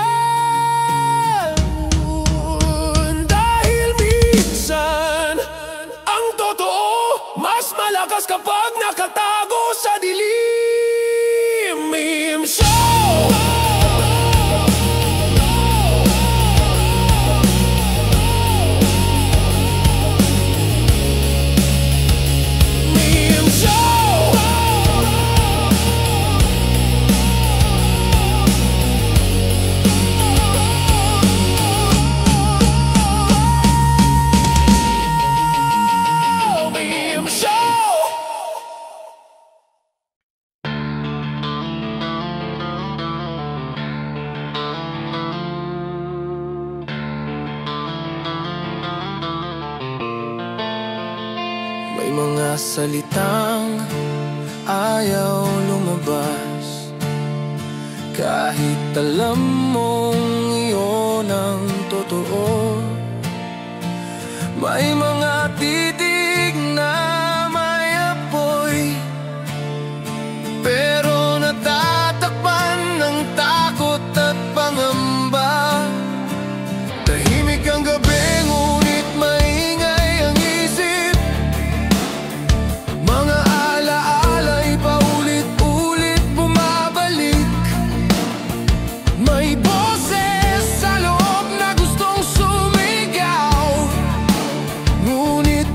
Speaker 1: Dahil minsan, ang totoo mas malakas kapag nakatago sa dilim. Meme Show! Meme Show! Meme Show! May mga salitang ayaw lumabas, kahit alam mong iyon ang totoo. May mga titig na may apoy, pero natatakpan ng takot at pangamba. Tahimik ang gabi, ngunit maingay ang isip. Mga alaala'y paulit-ulit bumabalik. May boses sa loob na gustong sumigaw, ngunit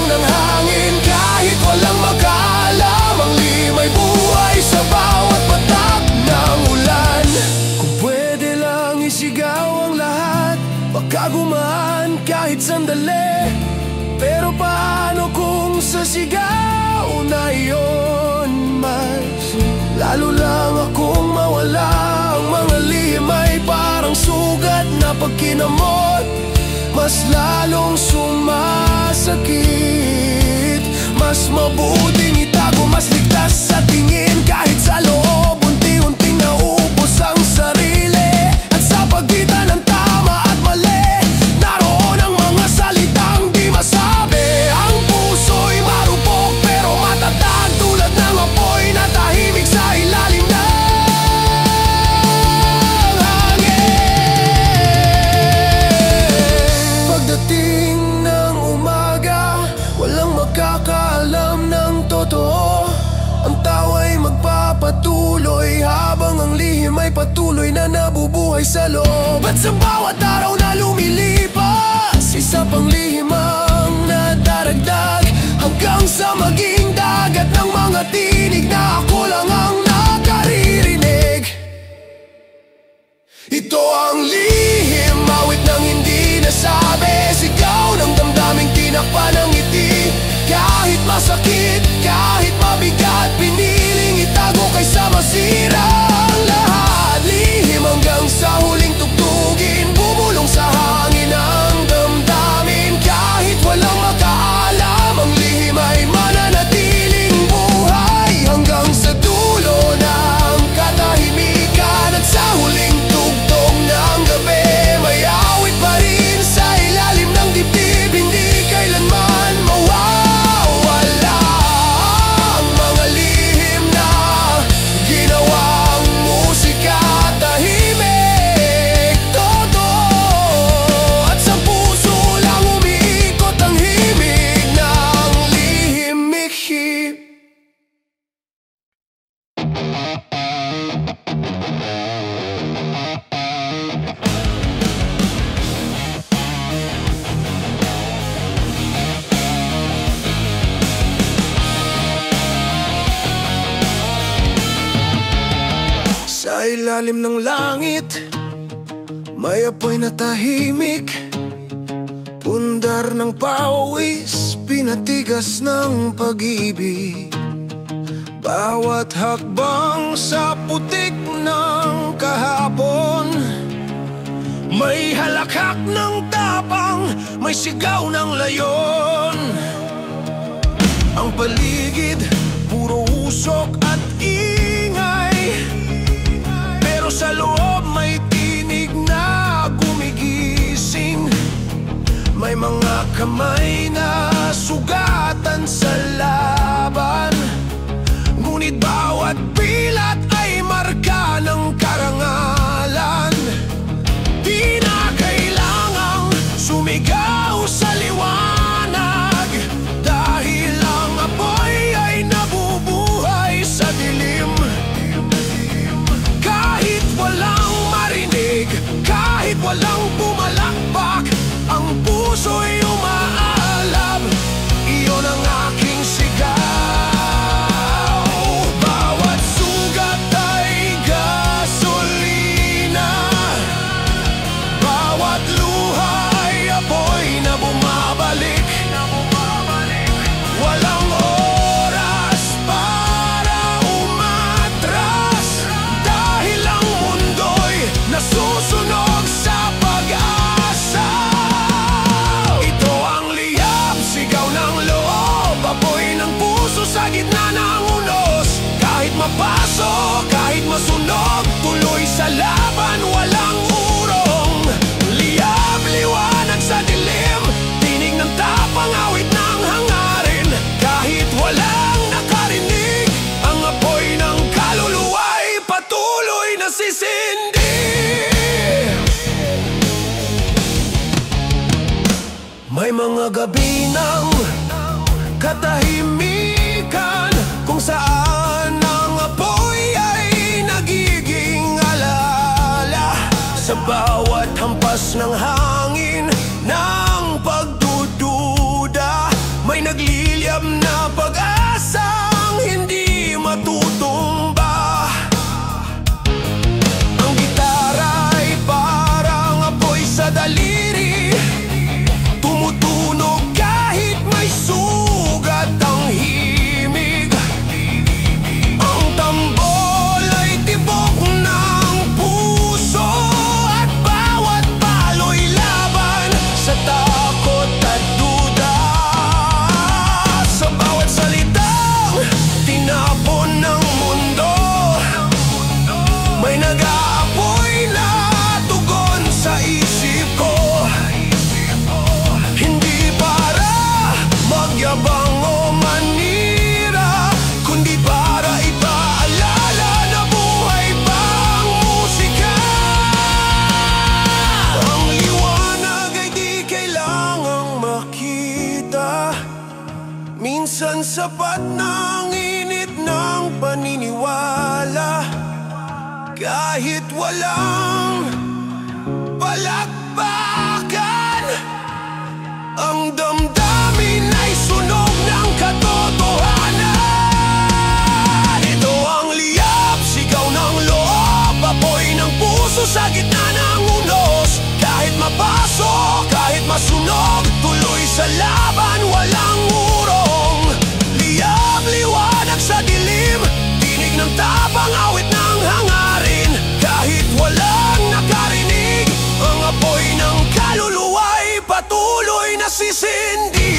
Speaker 1: ng hangin kahit walang makaalam. Ang lihim ay buhay sa bawat patak ng ulan. Kung pwede lang isigaw ang lahat, baka gumaan kahit sandali. Pero paano kung sa sigaw na iyon mas lalo lang akong mawala? Ang mga lihim ay parang sugat na pag kinamot mas lalong sumasakit. Mas mabuting itago, mas ligtas sa tingin. Kahit sa loob, unti-unting naubos ang sarili. At sa pagitan ng tama at mali, naroon ang mga salitang di masabi. Ang puso'y marupok pero matatag, tulad ng apoy na tahimik sa ilalim ng pagdating ng umaga, walang makakaalam ng totoo. Ang tawa'y magpapatuloy habang ang lihim ay patuloy na nabubuhay sa loob. At sa bawat araw na lumilipas, isa pang lihim ang nadaragdag, hanggang sa maging dagat ng mga tinig na ako lang ang nakaririnig. Ito ang lihim, awit ng hindi nasabi, sigaw ng damdaming tinakpan ng ngiti. Kahit masakit, kahit mabigat, piniling itago kaysa masira ang lahat. Lihim hanggang sa huling tugtugin, bumulong sa hangin ang damdamin. Kahit walang makaalam, ang lihim ay mananatiling buhay hanggang sa dulo ng katahimikan. At sa huling tugtog ng gabi, may awit pa rin sa ilalim ng dibdib. Hindi kailanman mawawala ang mga lihim na ginawang musika. Tahimik, totoo, at sa puso lang umiikot ang himig ng lihim-ikhip. Sa ilalim ng langit, may apoy na tahimik, pundar ng pawis, pinatigas ng pag-ibig. Bawat hakbang sa putik ng kahapon, may halakhak ng tapang, may sigaw ng layon. Ang paligid, puro usok at ingay, pero sa loob may tinig na gumigising. May mga kamay na sugatan sa laban, ngunit bawat pilat ay marka ng karangalan. Di na kailangang sumigaw sa liwanag, dahil ang apoy ay nabubuhay sa dilim. Kahit walang marinig, kahit walang pumalakpak, ang puso'y umaalab. Iyon ang aking sigaw. Bawat sugat ay gasolina, bawat luha ay apoy na bumabalik. Walang oras para umatras, dahil ang mundo'y nasusunog sa pag-asa. Ito ang liyab, sigaw ng loob, apoy ng puso sa gitna ng unos. Kahit mapasok, kahit masunog, tuloy sa laban, walang urong. Liyab, liwanag sa dilim, tinig ng tapang, awit ng hangarin. Kahit walang nakarinig, ang apoy ng kaluluwa'y patuloy na sisindi. May mga gabi ng katahimikan, kung saan ang apoy ay nagiging alaala. Sa bawat hampas ng hangin ng pagdududa, may minsan sapat ng init ng paniniwala. Kahit walang palakpakan, ang damdamin ay sunog ng katotohanan. Ito ang liyab, sigaw ng loob, apoy ng puso sa gitna ng unos. Kahit mapasok, kahit masunog, tuloy sa laban, walang urong. Liyab, liwanag sa dilim, tinig ng tapang, awit ng hangarin. Kahit walang nakarinig, ang apoy ng kaluluwa'y patuloy na sisindi.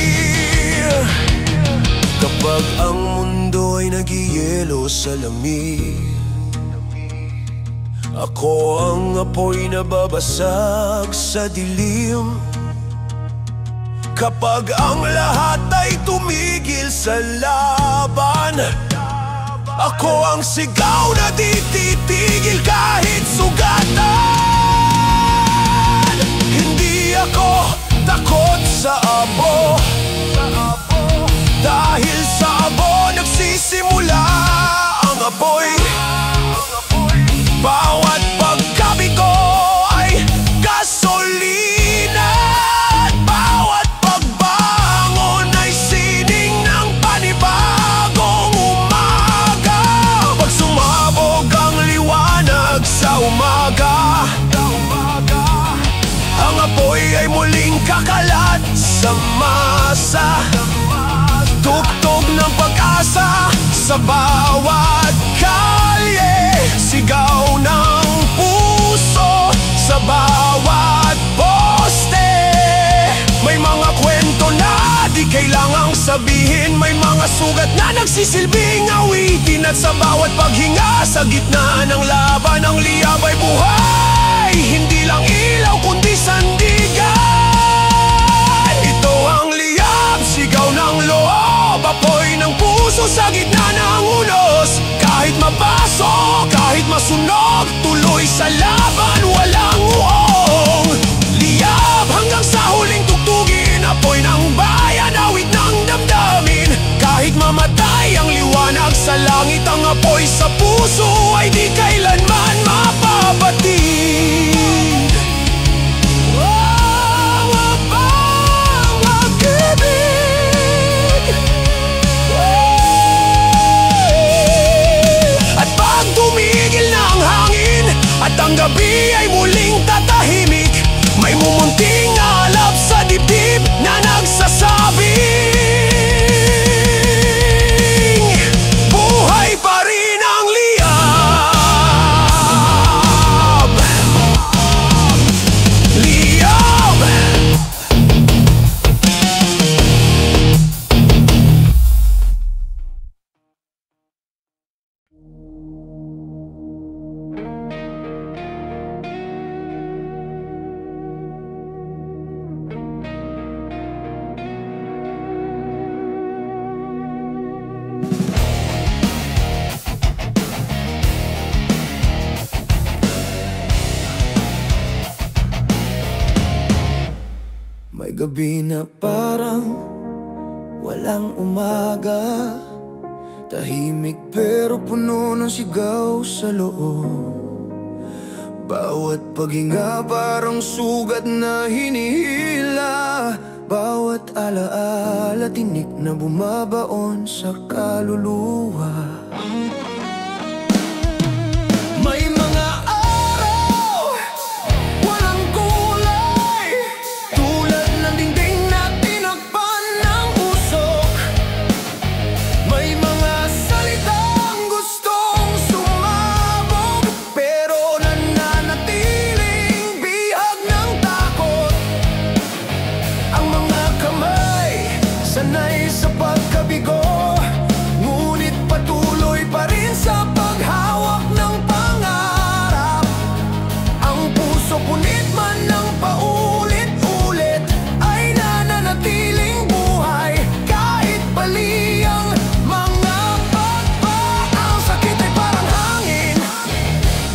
Speaker 1: Kapag ang mundo ay nagyayelo sa lamig, ako ang apoy na babasag sa dilim. Kapag ang lahat ay tumigil sa laban, ako ang sigaw na di titigil kahit sugatan. Hindi ako takot sa abo, dahil sa abo nagsisimula ang apoy. Bawat pagkabigo ay gasolina, at bawat pagbangon ay sining ng panibagong umaga. Pag sumabog ang liwanag sa umaga, ang apoy ay muling kakalat sa masa. Tugtog ng pag-asa sa bawat kalye, sigaw ng puso sa bawat poste. May mga kwento na di kailangang sabihin, may mga sugat na nagsisilbing awitin. At sa bawat paghinga sa gitna ng laban, ang liyab ay buhay, hindi lang ilaw kundi sandigan. Ito ang liyab, sigaw ng loob, apoy ng puso sa gitna ng unos. Kahit mapasok, kahit masunog, tuloy sa laban, walang uong. Liyab hanggang sa huling tugtugin, apoy ng bayan, awit ng damdamin. Kahit mamatay ang liwanag sa langit, ang apoy sa puso ay di kailanman mapabatid. At ang gabi ay muling tatahimik, may mumunting alab sa dibdib na nagsasabing buhay pa rin ang liyab. Liyab. May gabi na parang walang umaga, tahimik pero puno ng sigaw sa loob. Bawat paghinga parang sugat na hinihila, bawat alaala tinik na bumabaon sa kaluluwa. May mga araw walang kulay, tulad ng dingding na tinakpan ng usok. May mga salitang gustong sumabog, pero nananatiling bihag ng takot. Ang mga kamay sanay sa pagkabigo, ngunit patuloy pa rin sa paghawak ng pangarap. Ang puso punit man ng paulit-ulit ay nananatiling buhay, kahit bali ang mga pagpak. Ang sakit ay parang hangin,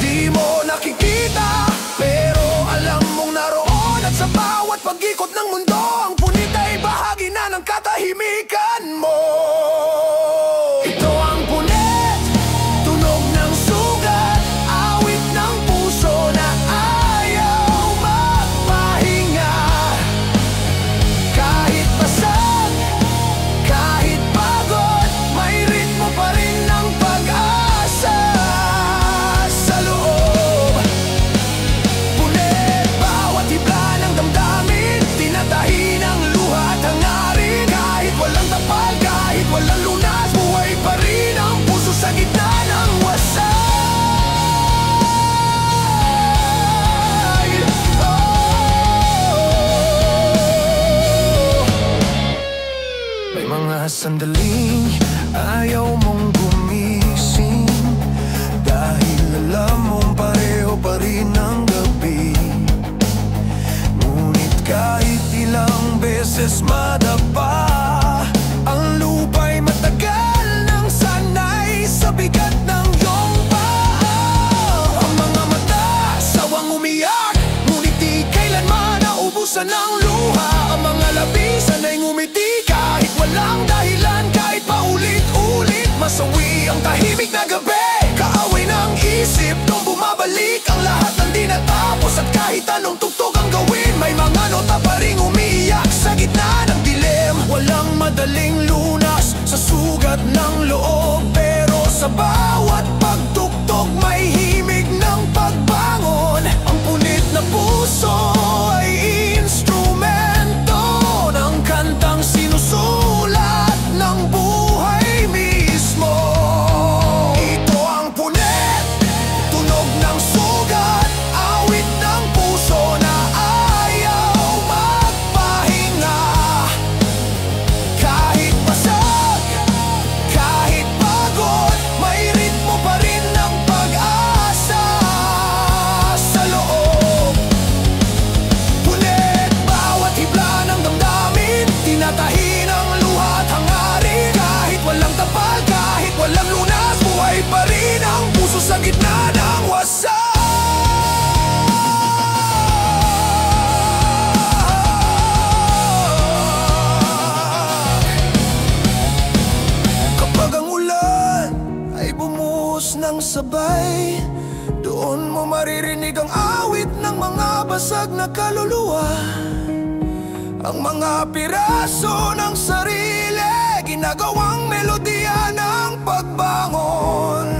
Speaker 1: di mo nakikita, pero alam mong naroon. At sa bawat pag-ikot ng mundo, ang punit ay bahagi na ng katahimikan mo. mga sandaling ayaw mong gumising, dahil alam mong pareho pa rin ang gabi. Ngunit kahit ilang beses madapa, ang lupa'y matagal nang sanay sa bigat ng iyong paa. Ang mga mata sawang umiyak, ngunit di kailanman naubusan ng luha. Ang mga labi sanay ngumiti kahit walang dahilan, kahit paulit-ulit. Masawi ang tahimik na gabi, kaaway ng isip nung bumabalik ang lahat ng di natapos. At kahit anong tugtog ang gawin, may mga nota pa ring umiiyak sa gitna ng dilim. Walang madaling lunas sa sugat ng loob, pero sa bawat pagtugtog may himig ng pagbangon. Ang punit na puso ay instrumento ng kantang sinusulat ng buhay mismo. Ito ang punit, tunog ng sugat, awit ng puso na ayaw magpahinga. Kahit basag, kahit pagod, may ritmo pa rin ng pag-asa sa loob. Punit, bawat hibla ng damdamin, tinatahi ng luha at hangarin. Kahit walang tapal, kahit walang lunas, buhay pa rin ang puso sa gitna ng wasak. Kapag ang ulan ay bumuhos ng sabay, doon mo maririnig ang awit ng mga basag na kaluluwa. Ang mga piraso ng sarili, ginagawang melodiya ng pagbangon.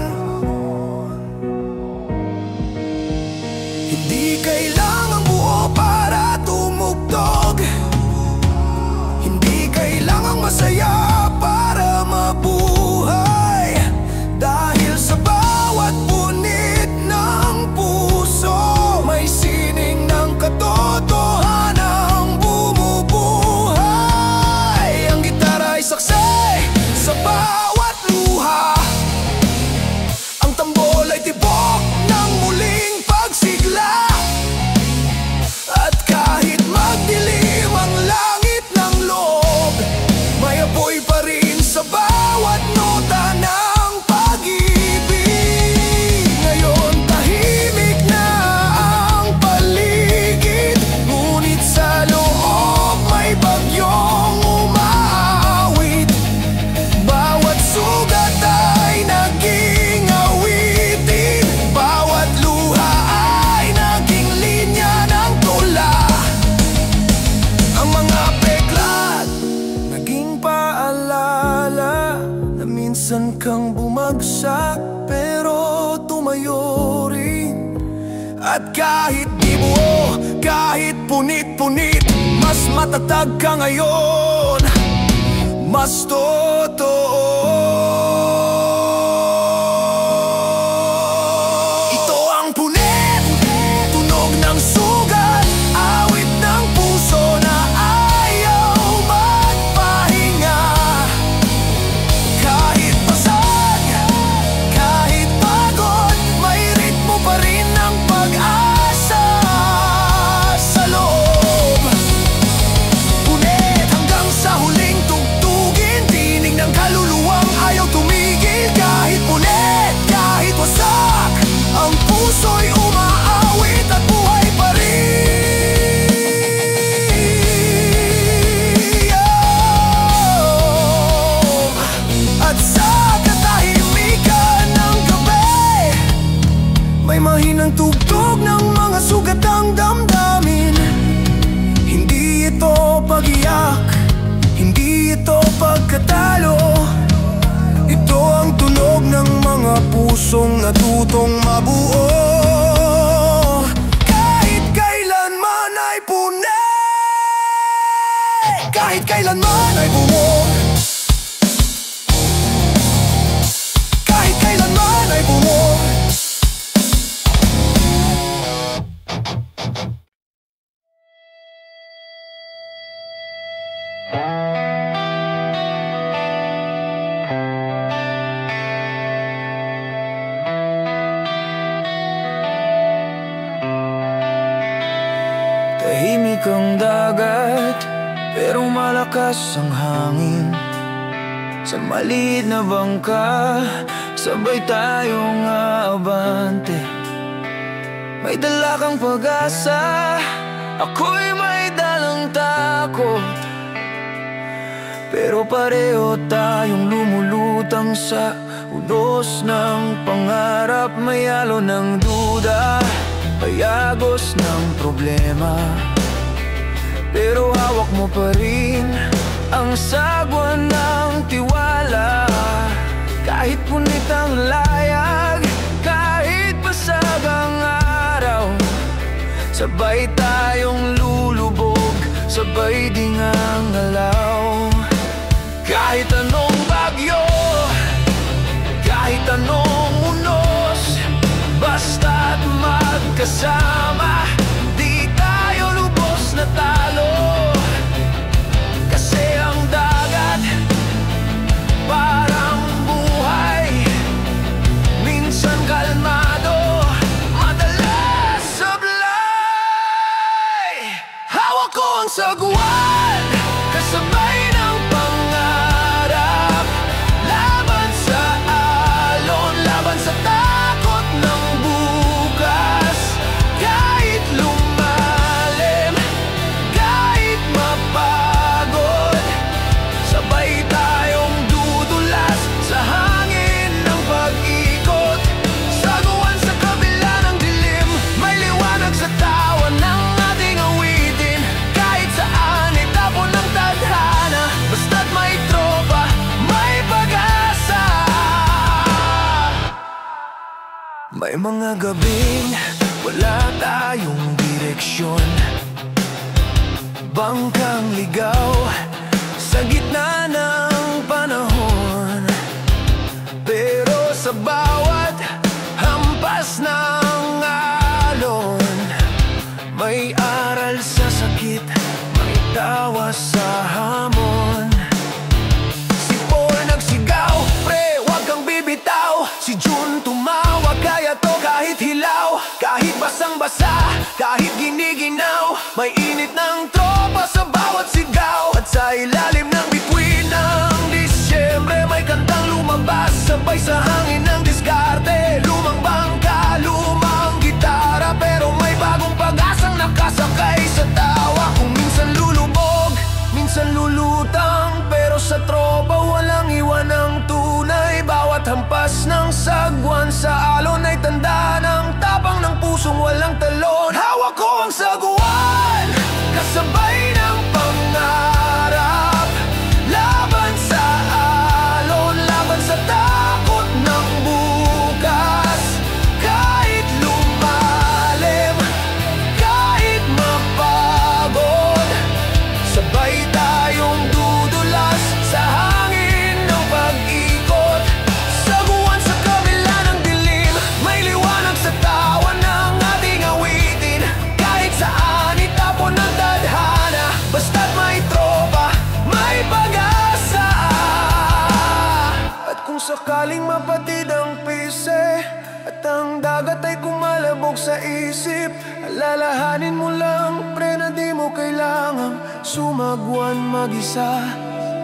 Speaker 1: Hindi kailangang buo para tumugtog, hindi kailangang masaya para mabuhay. Dahil sa bawat punit ng puso, may sining ng katotohanang bumubuhay. Ang gitara ay saksi sa bawat luha, ang tambol ay tibok ng muling pagsigla. At kahit magdilim ang langit ng loob, may apoy pa rin sa bawat nota ng pag-ibig. Ngayon tahimik na ang paligid, ngunit sa loob may bagyong umaawit. Bawat sugat ay naging awitin, bawat luha ay naging linya ng tula. Ang mga peklat naging paalala na minsan kang bumagsak pero tumayo rin. At kahit di buo, kahit punit-punit, mas matatag ka ngayon, mas totoo. Ito ang punit, tunog ng sugat, awit ng puso na ayaw magpahinga. Kahit basag, kahit pagod, may ritmo pa rin ng pag-asa sa loob. Punit hanggang sa huling tugtugin, tinig ng kaluluwang ayaw tumigil. Kahit punit, kahit wasak, ang puso'y umaawit at buhay pa rin. At sa katahimikan ng gabi, may mahinang tugtog ng mga sugatang damdamin. Hindi ito pag-iyak, hindi ito pagkatalo, ito ang tunog ng mga pusong natutong mabuo. Kahit kailanman ay punit, kahit kailanman ay bumuo, kahit kailanman ay bumuo. pero malakas ang hangin. Sa maliit na bangka, sabay tayong aabante. May dala kang pag-asa, ako'y may dalang takot, pero pareho tayong lumulutang sa unos ng pangarap. May halo ng duda, may agos ng problema, pero hawak mo pa rin ang sagwa ng tiwala. Kahit punit ang layag, kahit basag ang araw, sabay tayong lulubog, sabay ding ang alaw. Kahit anong bagyo, kahit anong unos, basta't magkasama, di tayo lubos na talo. Kasi ang dagat parang buhay, minsan kalmado, madalas sablay. Hawak ko ang sagwan, kasabay ng pangarap, laban sa alon, laban sa takot ng bukas. Kahit lumalim, kahit mapagod, sabay tayong dudulas sa hangin ng pag-ikot. Sagwan sa kabila ng dilim, may liwanag sa tawa ng ating awitin. Kahit saan itapon ng tadhana, basta't may tropa, may pag-asa. May mga gabing wala tayong direksyon, bangkang ligaw sa gitna ng panahon, pero sa bawat hampas ng alon, may aral sa sakit, may tawa sa hamon. Si Paul nagsigaw, pre, wag kang bibitaw. Si June tumawa, kaya to kahit hilaw, kahit basang-basa, kahit giniginaw. May init ng tropa sa bawat sigaw, at sa ilalim ng bituin ng Disyembre, may kantang lumabas, sabay sa hangin ng diskarte. Lumang bangka, lumang gitara, pero may bagong pag-asang nakasakay sa tawa. Kung minsan lulubog, minsan lulutang, pero sa tropa walang iwan ng tunay. Bawat hampas ng sagwan sa alon ay tanda ng tapang ng pusong walang talon. Hawak ko ang sagwan, kasabay ng pangarap, laban sa alon, laban sa takot ng bukas. Kahit lumalim, kahit mapagod, sabay tayong dudulas sa hangin ng pag-ikot. Sagwan sa kabila ng dilim, may liwanag sa tawa ng ating awitin. Kahit saan itapon ng tadhana, basta't may tropa, may pag-asa. At kung sakaling mapatid ang pise, at ang dagat ay kumalabog sa isip, alalahanin mo lang, pre, na di mo kailangang sumagwan mag-isa.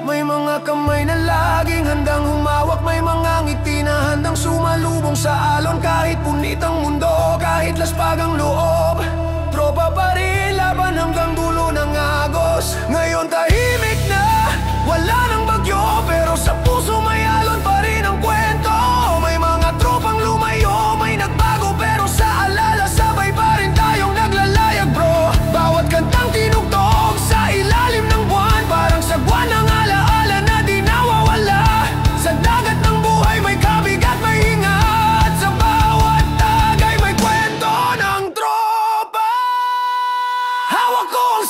Speaker 1: May mga kamay na laging handang humawak, may mga ngiti na handang sumalubong sa alon. Kahit punit ang mundo, kahit laspag ang loob, tropa pa rin, laban hanggang dulo ng agos. Ngayon tahimik na, wala nang bagyo, pero sa puso may alon pa rin ang kwento. May mga tropang lumayo, may nagbago, pero sa alala sabay pa rin tayong naglalayag, bro. Bawat kantang tinugtog sa ilalim ng buwan, parang sagwan ng alaala na di nawawala. Sa dagat ng buhay may kabigat, may ingat, sa bawat tagay may kwento ng tropa. Hawak ko ang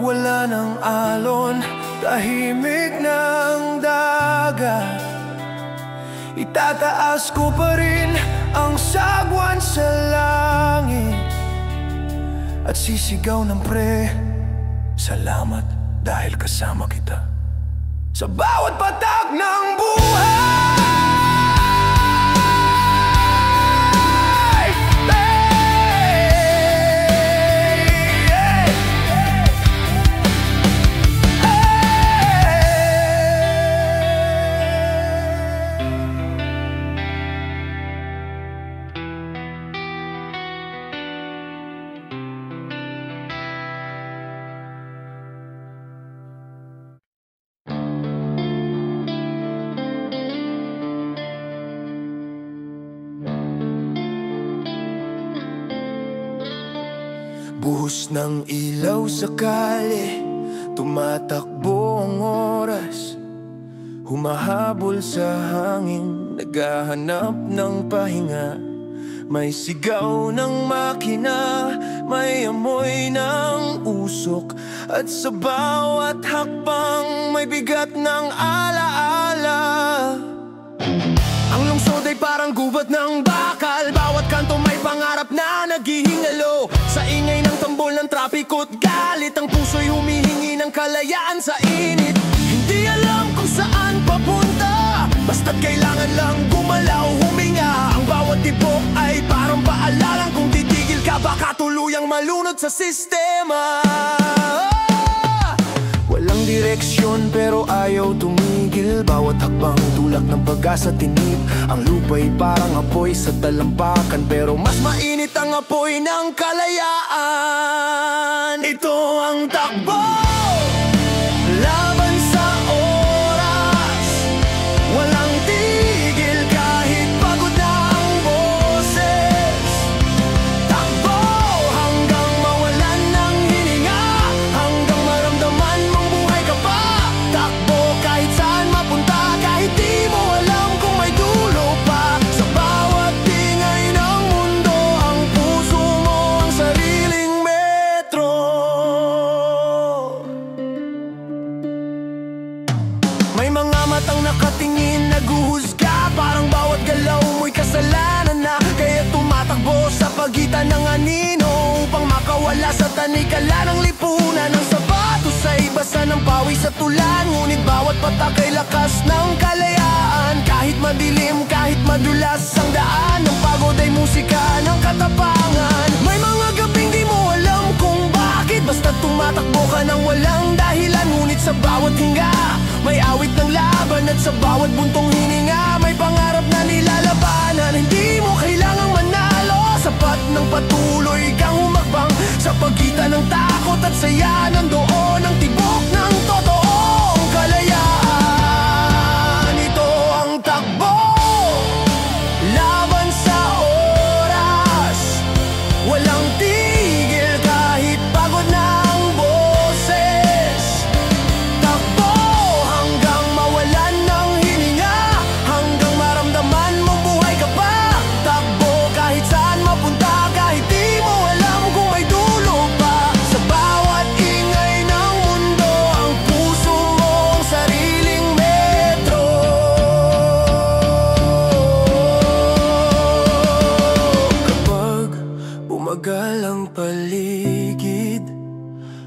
Speaker 1: wala ng alon, tahimik ng dagat, itataas ko pa rin ang sagwan sa langit at sisigaw ng salamat dahil kasama kita sa bawat patak ng buhay. Buhos ng ilaw sa kalye, tumatakbo ang oras, humahabol sa hangin, naghahanap ng pahinga. May sigaw ng makina, may amoy ng usok, at sa bawat hakbang may bigat ng alaala. Ang lungsod ay parang gubat ng bakal, bawat kanto may pangarap na naghihingalo. Sa ingay ng tambol ng trapiko't galit, ang puso'y humihingi ng kalayaan sa init. Hindi alam kung saan papunta, basta't kailangan lang gumalaw, huminga. Ang bawat tibok ay parang paalalang kung titigil ka baka tuluyang malunod sa sistema. Walang direksyon pero ayaw tumigil, bawat hakbang tulak ng pag-asa tinip. Ang lupa'y parang apoy sa talampakan, pero mas mainit ang apoy ng kalayaan. Ito ang takbo, laban sa oras, walang tigil kahit pagod na ang boses. Takbo hanggang mawalan ng hininga, hanggang maramdaman mong buhay ka pa. Takbo kahit saan mapunta, kahit di mo alam kung may dulo pa. Sa bawat ingay ng mundo, ang puso mo ang sariling metro. May mga matang nakatingin, naguhusga, parang bawat galaw mo'y kasalanan na. Kaya tumatakbo sa pagitan ng anino, upang makawala sa tanikala ng lipunan. Ang sapatos ay basa ng pawis sa tulan, ngunit bawat patak ay lakas ng kalayaan. Kahit madilim, kahit madulas ang daan, ang pagod ay musika ng katapangan. May mga gabing di mo alam kung bakit, basta tumatakbo ka ng walang dahilan. Ngunit sa bawat hinga may awit ng laban, at sa bawat buntong hininga may pangarap na nilalabanan. Hindi mo kailangang manalo, sapat ng patuloy kang humakbang. Sa pagitan ng takot at saya, nandoon ang tibok ng totoong kalayaan. Ito ang takbo, laban sa oras, walang tigil kahit pagod na ang boses. Takbo hanggang mawalan ng hininga, hanggang maramdaman mong buhay ka pa. Takbo kahit saan mapunta, kahit di mo alam kung may dulo pa. Sa bawat ingay ng mundo, ang puso mo ang sariling metro. Kapag bumagal ang paligid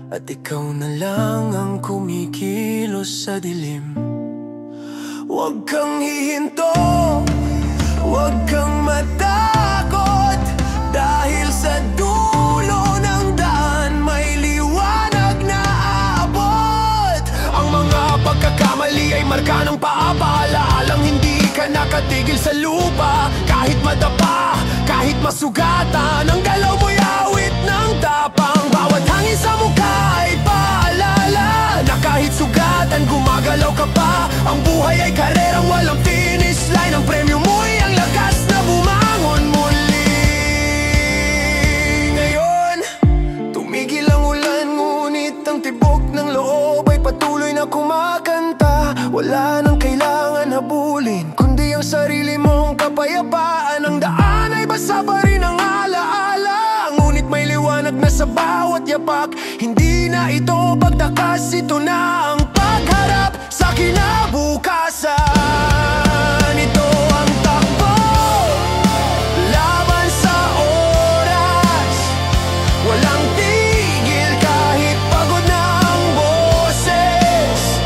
Speaker 1: at ikaw na lang ang kumikilos sa dilim, huwag kang hihinto, huwag kang matakot, dahil sa dulo ng daan may liwanag na aabot. Ang mga pagkakamali ay marka ng paapaalaalang hindi ka nakatigil sa lupa. Kahit madapa, kahit masugatan, ang galaw mo'y awit ng tapang. Bawat hangin sa mukha ay paalala na kahit sugatan, gumagalaw ka pa. Ang buhay ay karerang walang finish line, ang premyo mo'y ang lakas na bumangon muli. Ngayon, tumigil ang ulan, ngunit ang tibok ng loob ay patuloy na kumakanta. Wala nang kailangan habulin, kundi ang sarili mong kapayapaan. Ang daan ay basa pa rin ang alaala, ngunit may liwanag na sa bawat yapak. Hindi na ito pagtakas, ito na ang pagharap sa kinabukasan. Ito ang takbo laban sa oras, walang tigil kahit pagod na ang boses.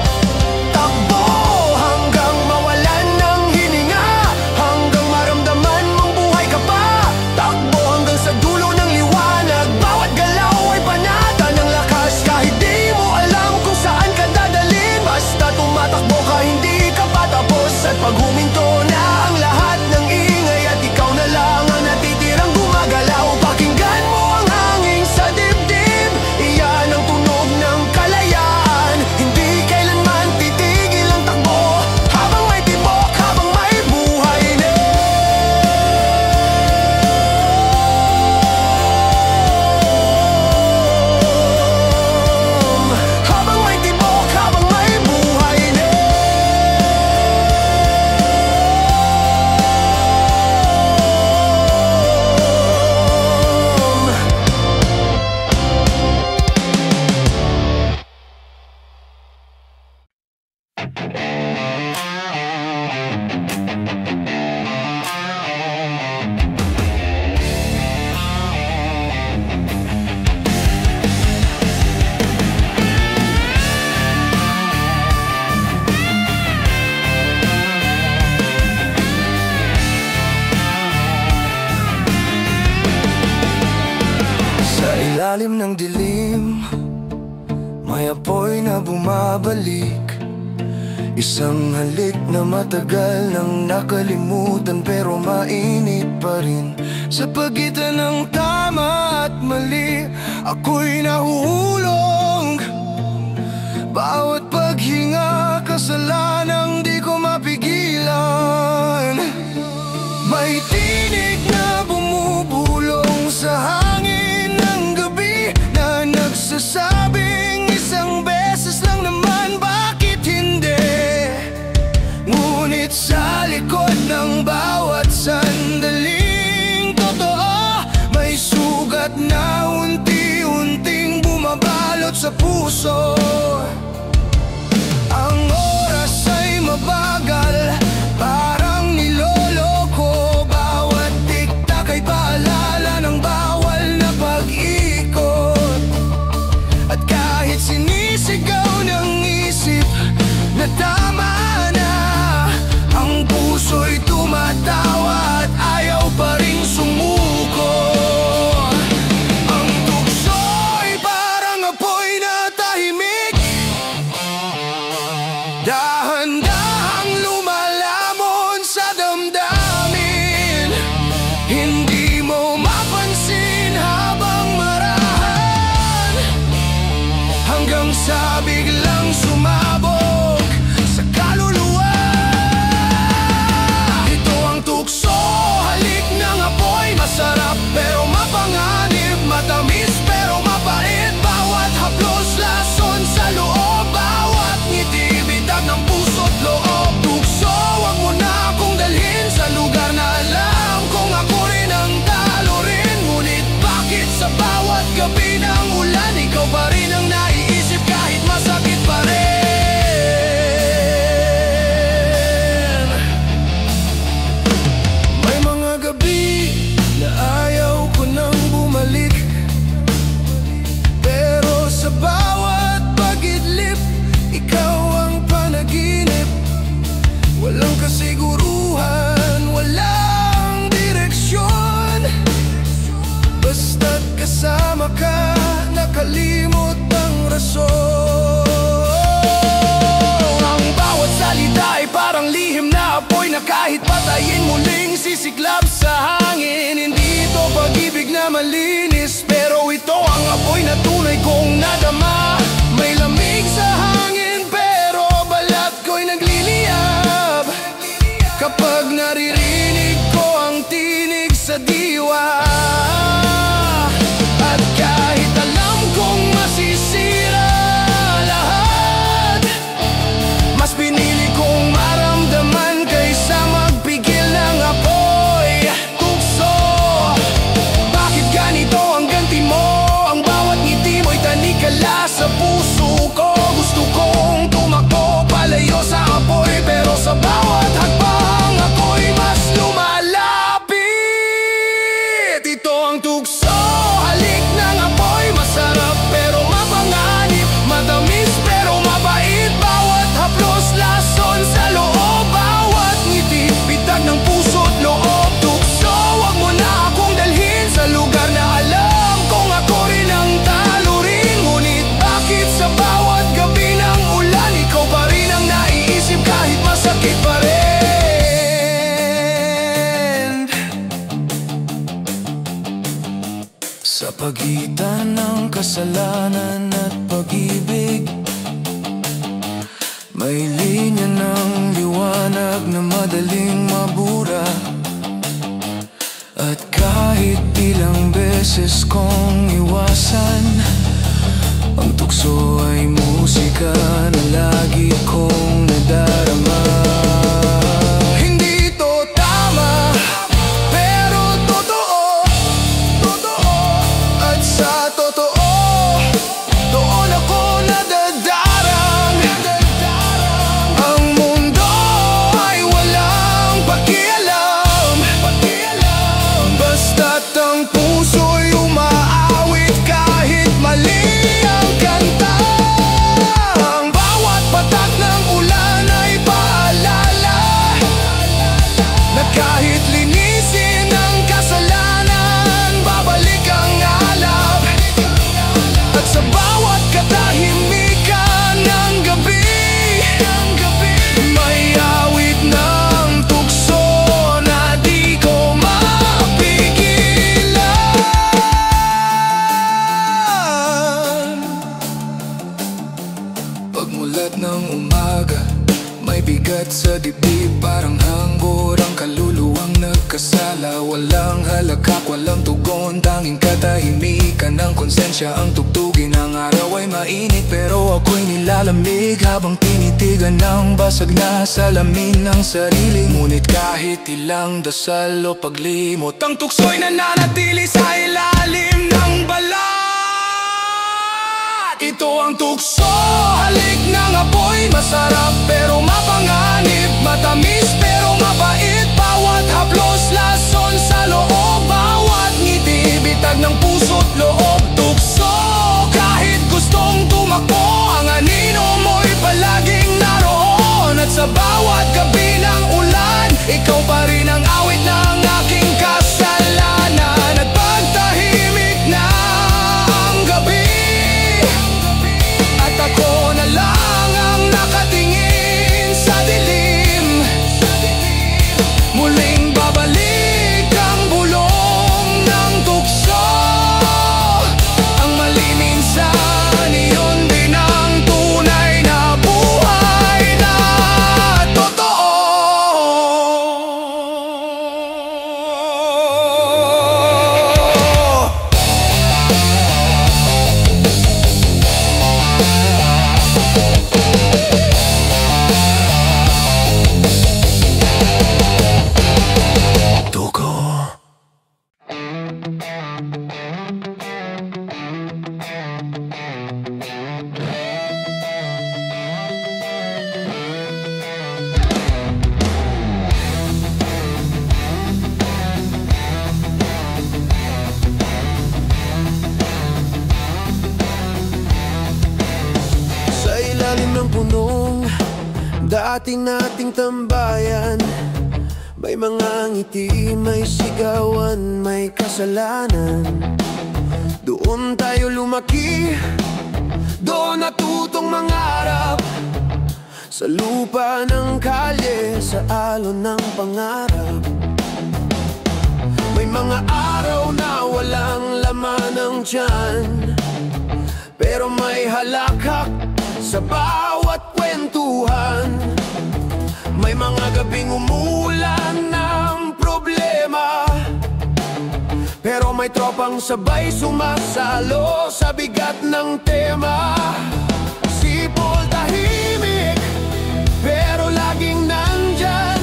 Speaker 1: Takbo hanggang mawalan ng hininga, hanggang maramdaman mong buhay ka pa. Takbo hanggang sa dulo ng liwanag, bawat galaw ay panata ng lakas. Kahit di mo alam kung saan ka dadalhin, basta tumatakbo ka, hindi ka patapos. At pag huminto na ang lahat ng ingay at ikaw na lang ang natitirang gumagalaw, pakinggan mo ang hangin sa dibdib, iyan ang tunog ng kalayaan. Hindi kailanman titigil ang takbo, habang may tibok, habang may buhay na. Habang may tibok, habang may buhay na. Sa ilalim ng dilim, may apoy na bumabalik. Isang halik na matagal nang nakalimutan, pero mainit pa rin. Sa pagitan ng tama at mali, ako'y nahuhulog. Bawat paghinga, kasalanang di ko mapigilan. May tinig na bumubulong sa hangin ng gabi, na nagsasabing isang beses lang naman, bakit hindi? Ngunit sa likod ng bawat sandaling totoo, may sugat na unti-unting bumabalot sa puso. Ang oras ay mabagal, parang niloloko. Bawat tiktak ay paalala ng bawal na pag-ikot. At kahit sinisigaw ng isip na tama na, ang puso'y tumatawa at ayaw pa rin sumuko. Ang tukso'y parang apoy na tahimik, dahan-dahang lumalamon sa damdamin. Hindi mo mapansin habang marahan, hanggang sa biglang sumabog sa kaluluwa. Ito ang tukso, halik ng apoy, masarap pero mapanganib, matamis pero mapait. Bawat haplos, lason sa loob, bawat ngiti, bitag ng puso't loob. Tukso, wag mo na akong dalhin sa lugar na alam kung ako rin ang talo rin. Ngunit bakit sa bawat gabi ng ulan, ikaw pa rin ang naiisip kahit masakit pa rin? May mga gabi na ayaw ko nang bumalik, pero sa bawat pag-idlip, ikaw ang panaginip. Walang kasiguruhan, walang direksyon, basta't kasama ka, nakalimot ang rason. Ang bawat salita ay parang lihim na apoy, na kahit patayin muling sisiklab sa hangin. Hindi ito pag-ibig na malinis, pero ito ang apoy na tunay kong nadama. May lamig sa hangin, pero balat ko'y nagliliyab kapag naririnig ko ang tinig sa diwa. At kahit alam kong masisira lahat, mas pinili kong maramdaman kaysa magpigil ng apoy. Tukso, bakit ganito ang ganti mo? Ang pagitan ng kasalanan at pag-ibig. May linya ng liwanag na madaling mabura. At kahit ilang beses kong iwasan, ang tukso ay musika na lagi kong nadarama. Hindi to tama, pero totoo. At sa totoo, doon ako nadadarang. Ang mundo ay walang pakialam, basta't ang puso'y umaawit kahit mali ang kanta. Ang bawat patak ng ulan ay paalala na kahit linisin ang kasalanan, babalik ang alab. At sa bawat katahimikan ng gabi, may awit ng tukso na di ko mapigilan. Pagmulat ng umaga, may bigat sa dibdib, parang hanggor ang kaluluwang nagkasala. Walang halakak, walang tugon, tanging katahimikan ng konsensya ang tugtugin. Ang araw ay mainit pero ako'y nilalamig habang tinitigan ng basag na salamin ng sarili. Ngunit kahit ilang dasal o paglimot, ang tukso'y nananatili sa ilalim ng balat. Ito ang tukso, halik ng apoy, masarap pero mapanganib, matamis pero mabait. Bawat haplos, lason sa loob, bawat ngiti, bitag ng puso't loob. Tukso, kahit gustong tumakbo, ang anino mo'y palaging naroon. At sa bawat gabi ng ulan, ikaw pa rin ang awit ng aking kasalanan. At pagtahimik na ang gabi, at ako na lang ang nakatingin sa dilim, muling babalik ang bulong ng tukso. Ang mali minsan, iyon din ang tunay na buhay na totoo. Sa ilalim ng punong dati nating tambayan, may mga ngiti, may sigawan, may kasalanan. Doon tayo lumaki, doon natutong mangarap, sa lupa ng kalye, sa alon ng pangarap. May mga araw na walang laman ng tiyan, pero may halakhak sa bawat kwentuhan. May mga gabing umulan ng problema, pero may tropang sabay sumasalo sa bigat ng tema. Sipol tahimik, pero laging nandyan.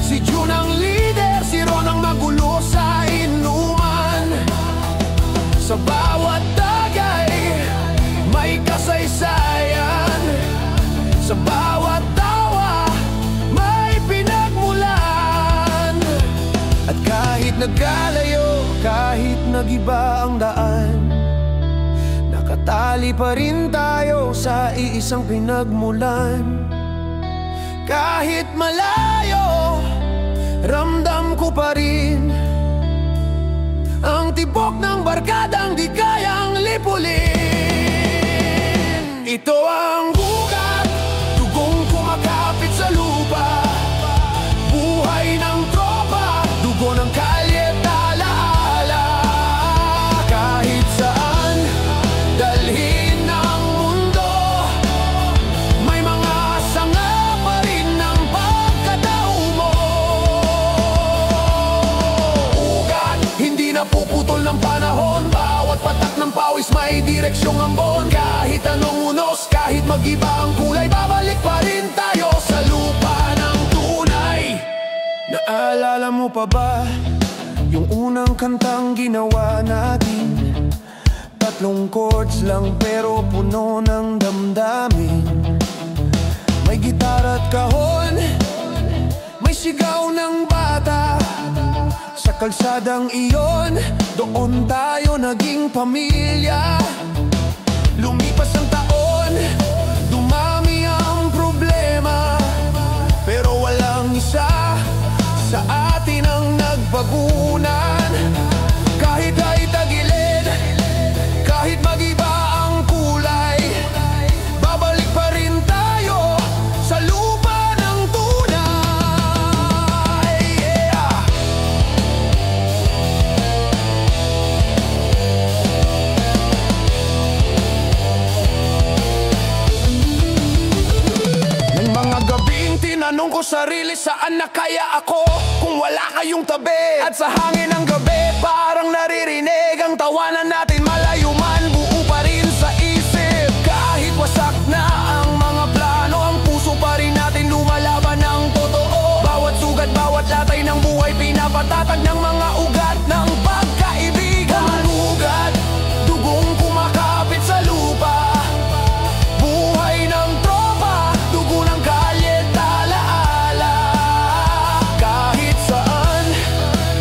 Speaker 1: Si June ang leader, si Ron ang magulo sa inuman. Sa bawat tagay, may kasaysayan. Sa bawat tawa, may pinagmulan. At kahit nagkalayo, kahit nagiba ang daan, nakatali pa rin tayo sa iisang pinagmulan. Kahit malayo, ramdam ko pa rin ang tibok ng barkadang di kayang lipulin. Ito ang bugat, dugong kumakapit sa lupa, buhay ng tropa, dugo ng kalye, talaala. mag-iba ang kulay, babalik pa rin tayo sa lupa ng tunay. Naalala mo pa ba yung unang kantang ginawa natin? 3 chords lang pero puno ng damdamin. May gitara at kahon, may sigaw ng bata. Sa kalsadang iyon, doon tayo naging pamilya. Lumipas ang taon, dumami ang problema, pero walang isa sa atin ang nagbagunan. Kahit ay tagilid, kahit mag-iba ang kulay, babalik pa rin tayo sa lupa ng tunay. Yeah! Ng mga gabing tinanong ko sarili, saan na kaya ako kung wala kayong tabi? At sa hangin ng gabi, parang naririnig ang tawanan natin. Malayo man, buo pa rin sa isip. Kahit wasak na ang mga plano, ang puso pa rin natin lumalaban ng totoo. Bawat sugat, bawat latay ng buhay, pinapatatag ng mga ugat ng pagkaibigan. Ang ugat, dugong kumakapit sa lupa, buhay ng tropa, dugo ng kalye, talaala. Kahit saan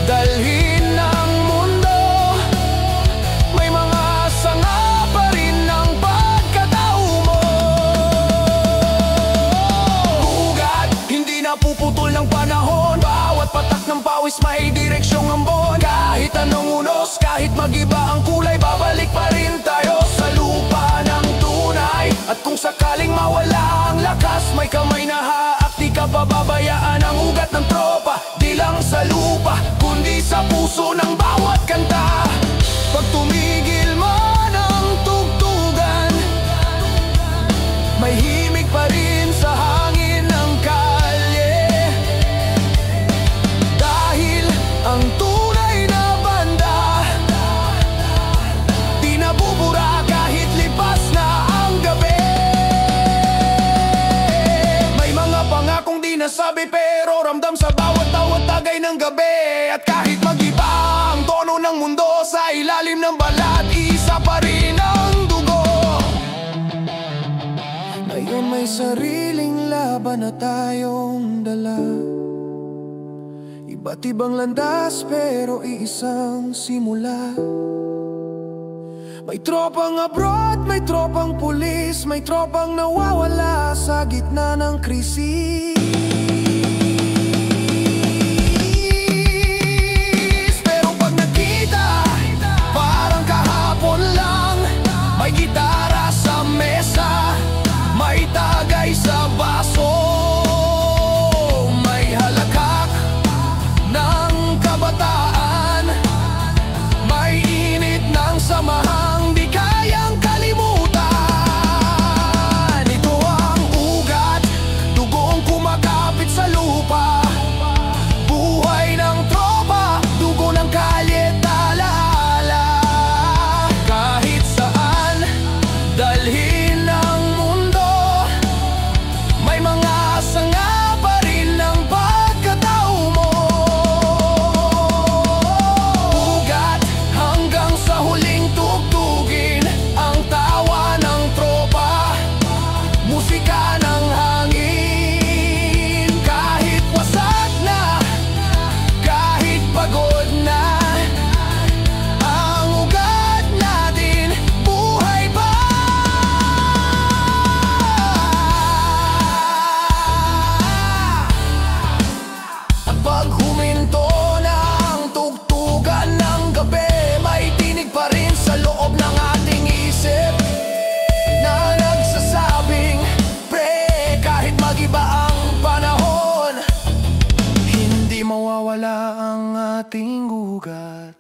Speaker 1: dalhin ng mundo, may mga sanga pa rin ng pagkatao mo. Ugat, hindi napuputol ng panahon, bawat patak ng pawis may direksyong ambon. Kahit anong unos, kahit mag-iba ang kulay, babalik pa rin tayo sa lupa ng tunay. At kung sakaling mawala ang lakas, may kamay na haak, di ka pababayaan ang ugat ng tropa. Di lang sa lupa, kundi sa puso ng bawat kanta. Pag tumigil man ang tugtugan, may himig pa rin sa hangin ng kalye. Dahil ang tunay na banda, di nabubura kahit lipas na ang gabi. May mga pangakong di nasabi pero ramdam sa bawat tawat tagay ng gabi. At kahit mag-iba ang tono ng mundo, sa ilalim ng balat, isa pa rin ang dugo. Ngayon may sariling laban na tayong dala, iba't ibang landas pero iisang simula. May tropang abroad, may tropang pulis, may tropang nawawala sa gitna ng krisis. Pero pag nagkita, parang kahapon lang. May gitara sa mesa, may tagay sa baso, may halakhak ng kabataan, may init ng samahang di kayang kalimutan. Ito ang ugat, dugong kumakapit sa lupa, buhay ng tropa, dugo ng kalye, talaala. Kahit saan dalhin ng mundo, may mga sanga pa rin ng pagkatao mo. Ugat hanggang sa huling tugtugin, ang tawa ng tropa, musika ng hangin. Kahit wasak na, kahit pagod na, ang ugat natin buhay pa. At pag huminto na ang tugtugan ng gabi, may tinig pa rin sa loob ng ating isip na nagsasabing, pre, kahit mag-iba ang panahon, hindi mawawala ang ating ugat.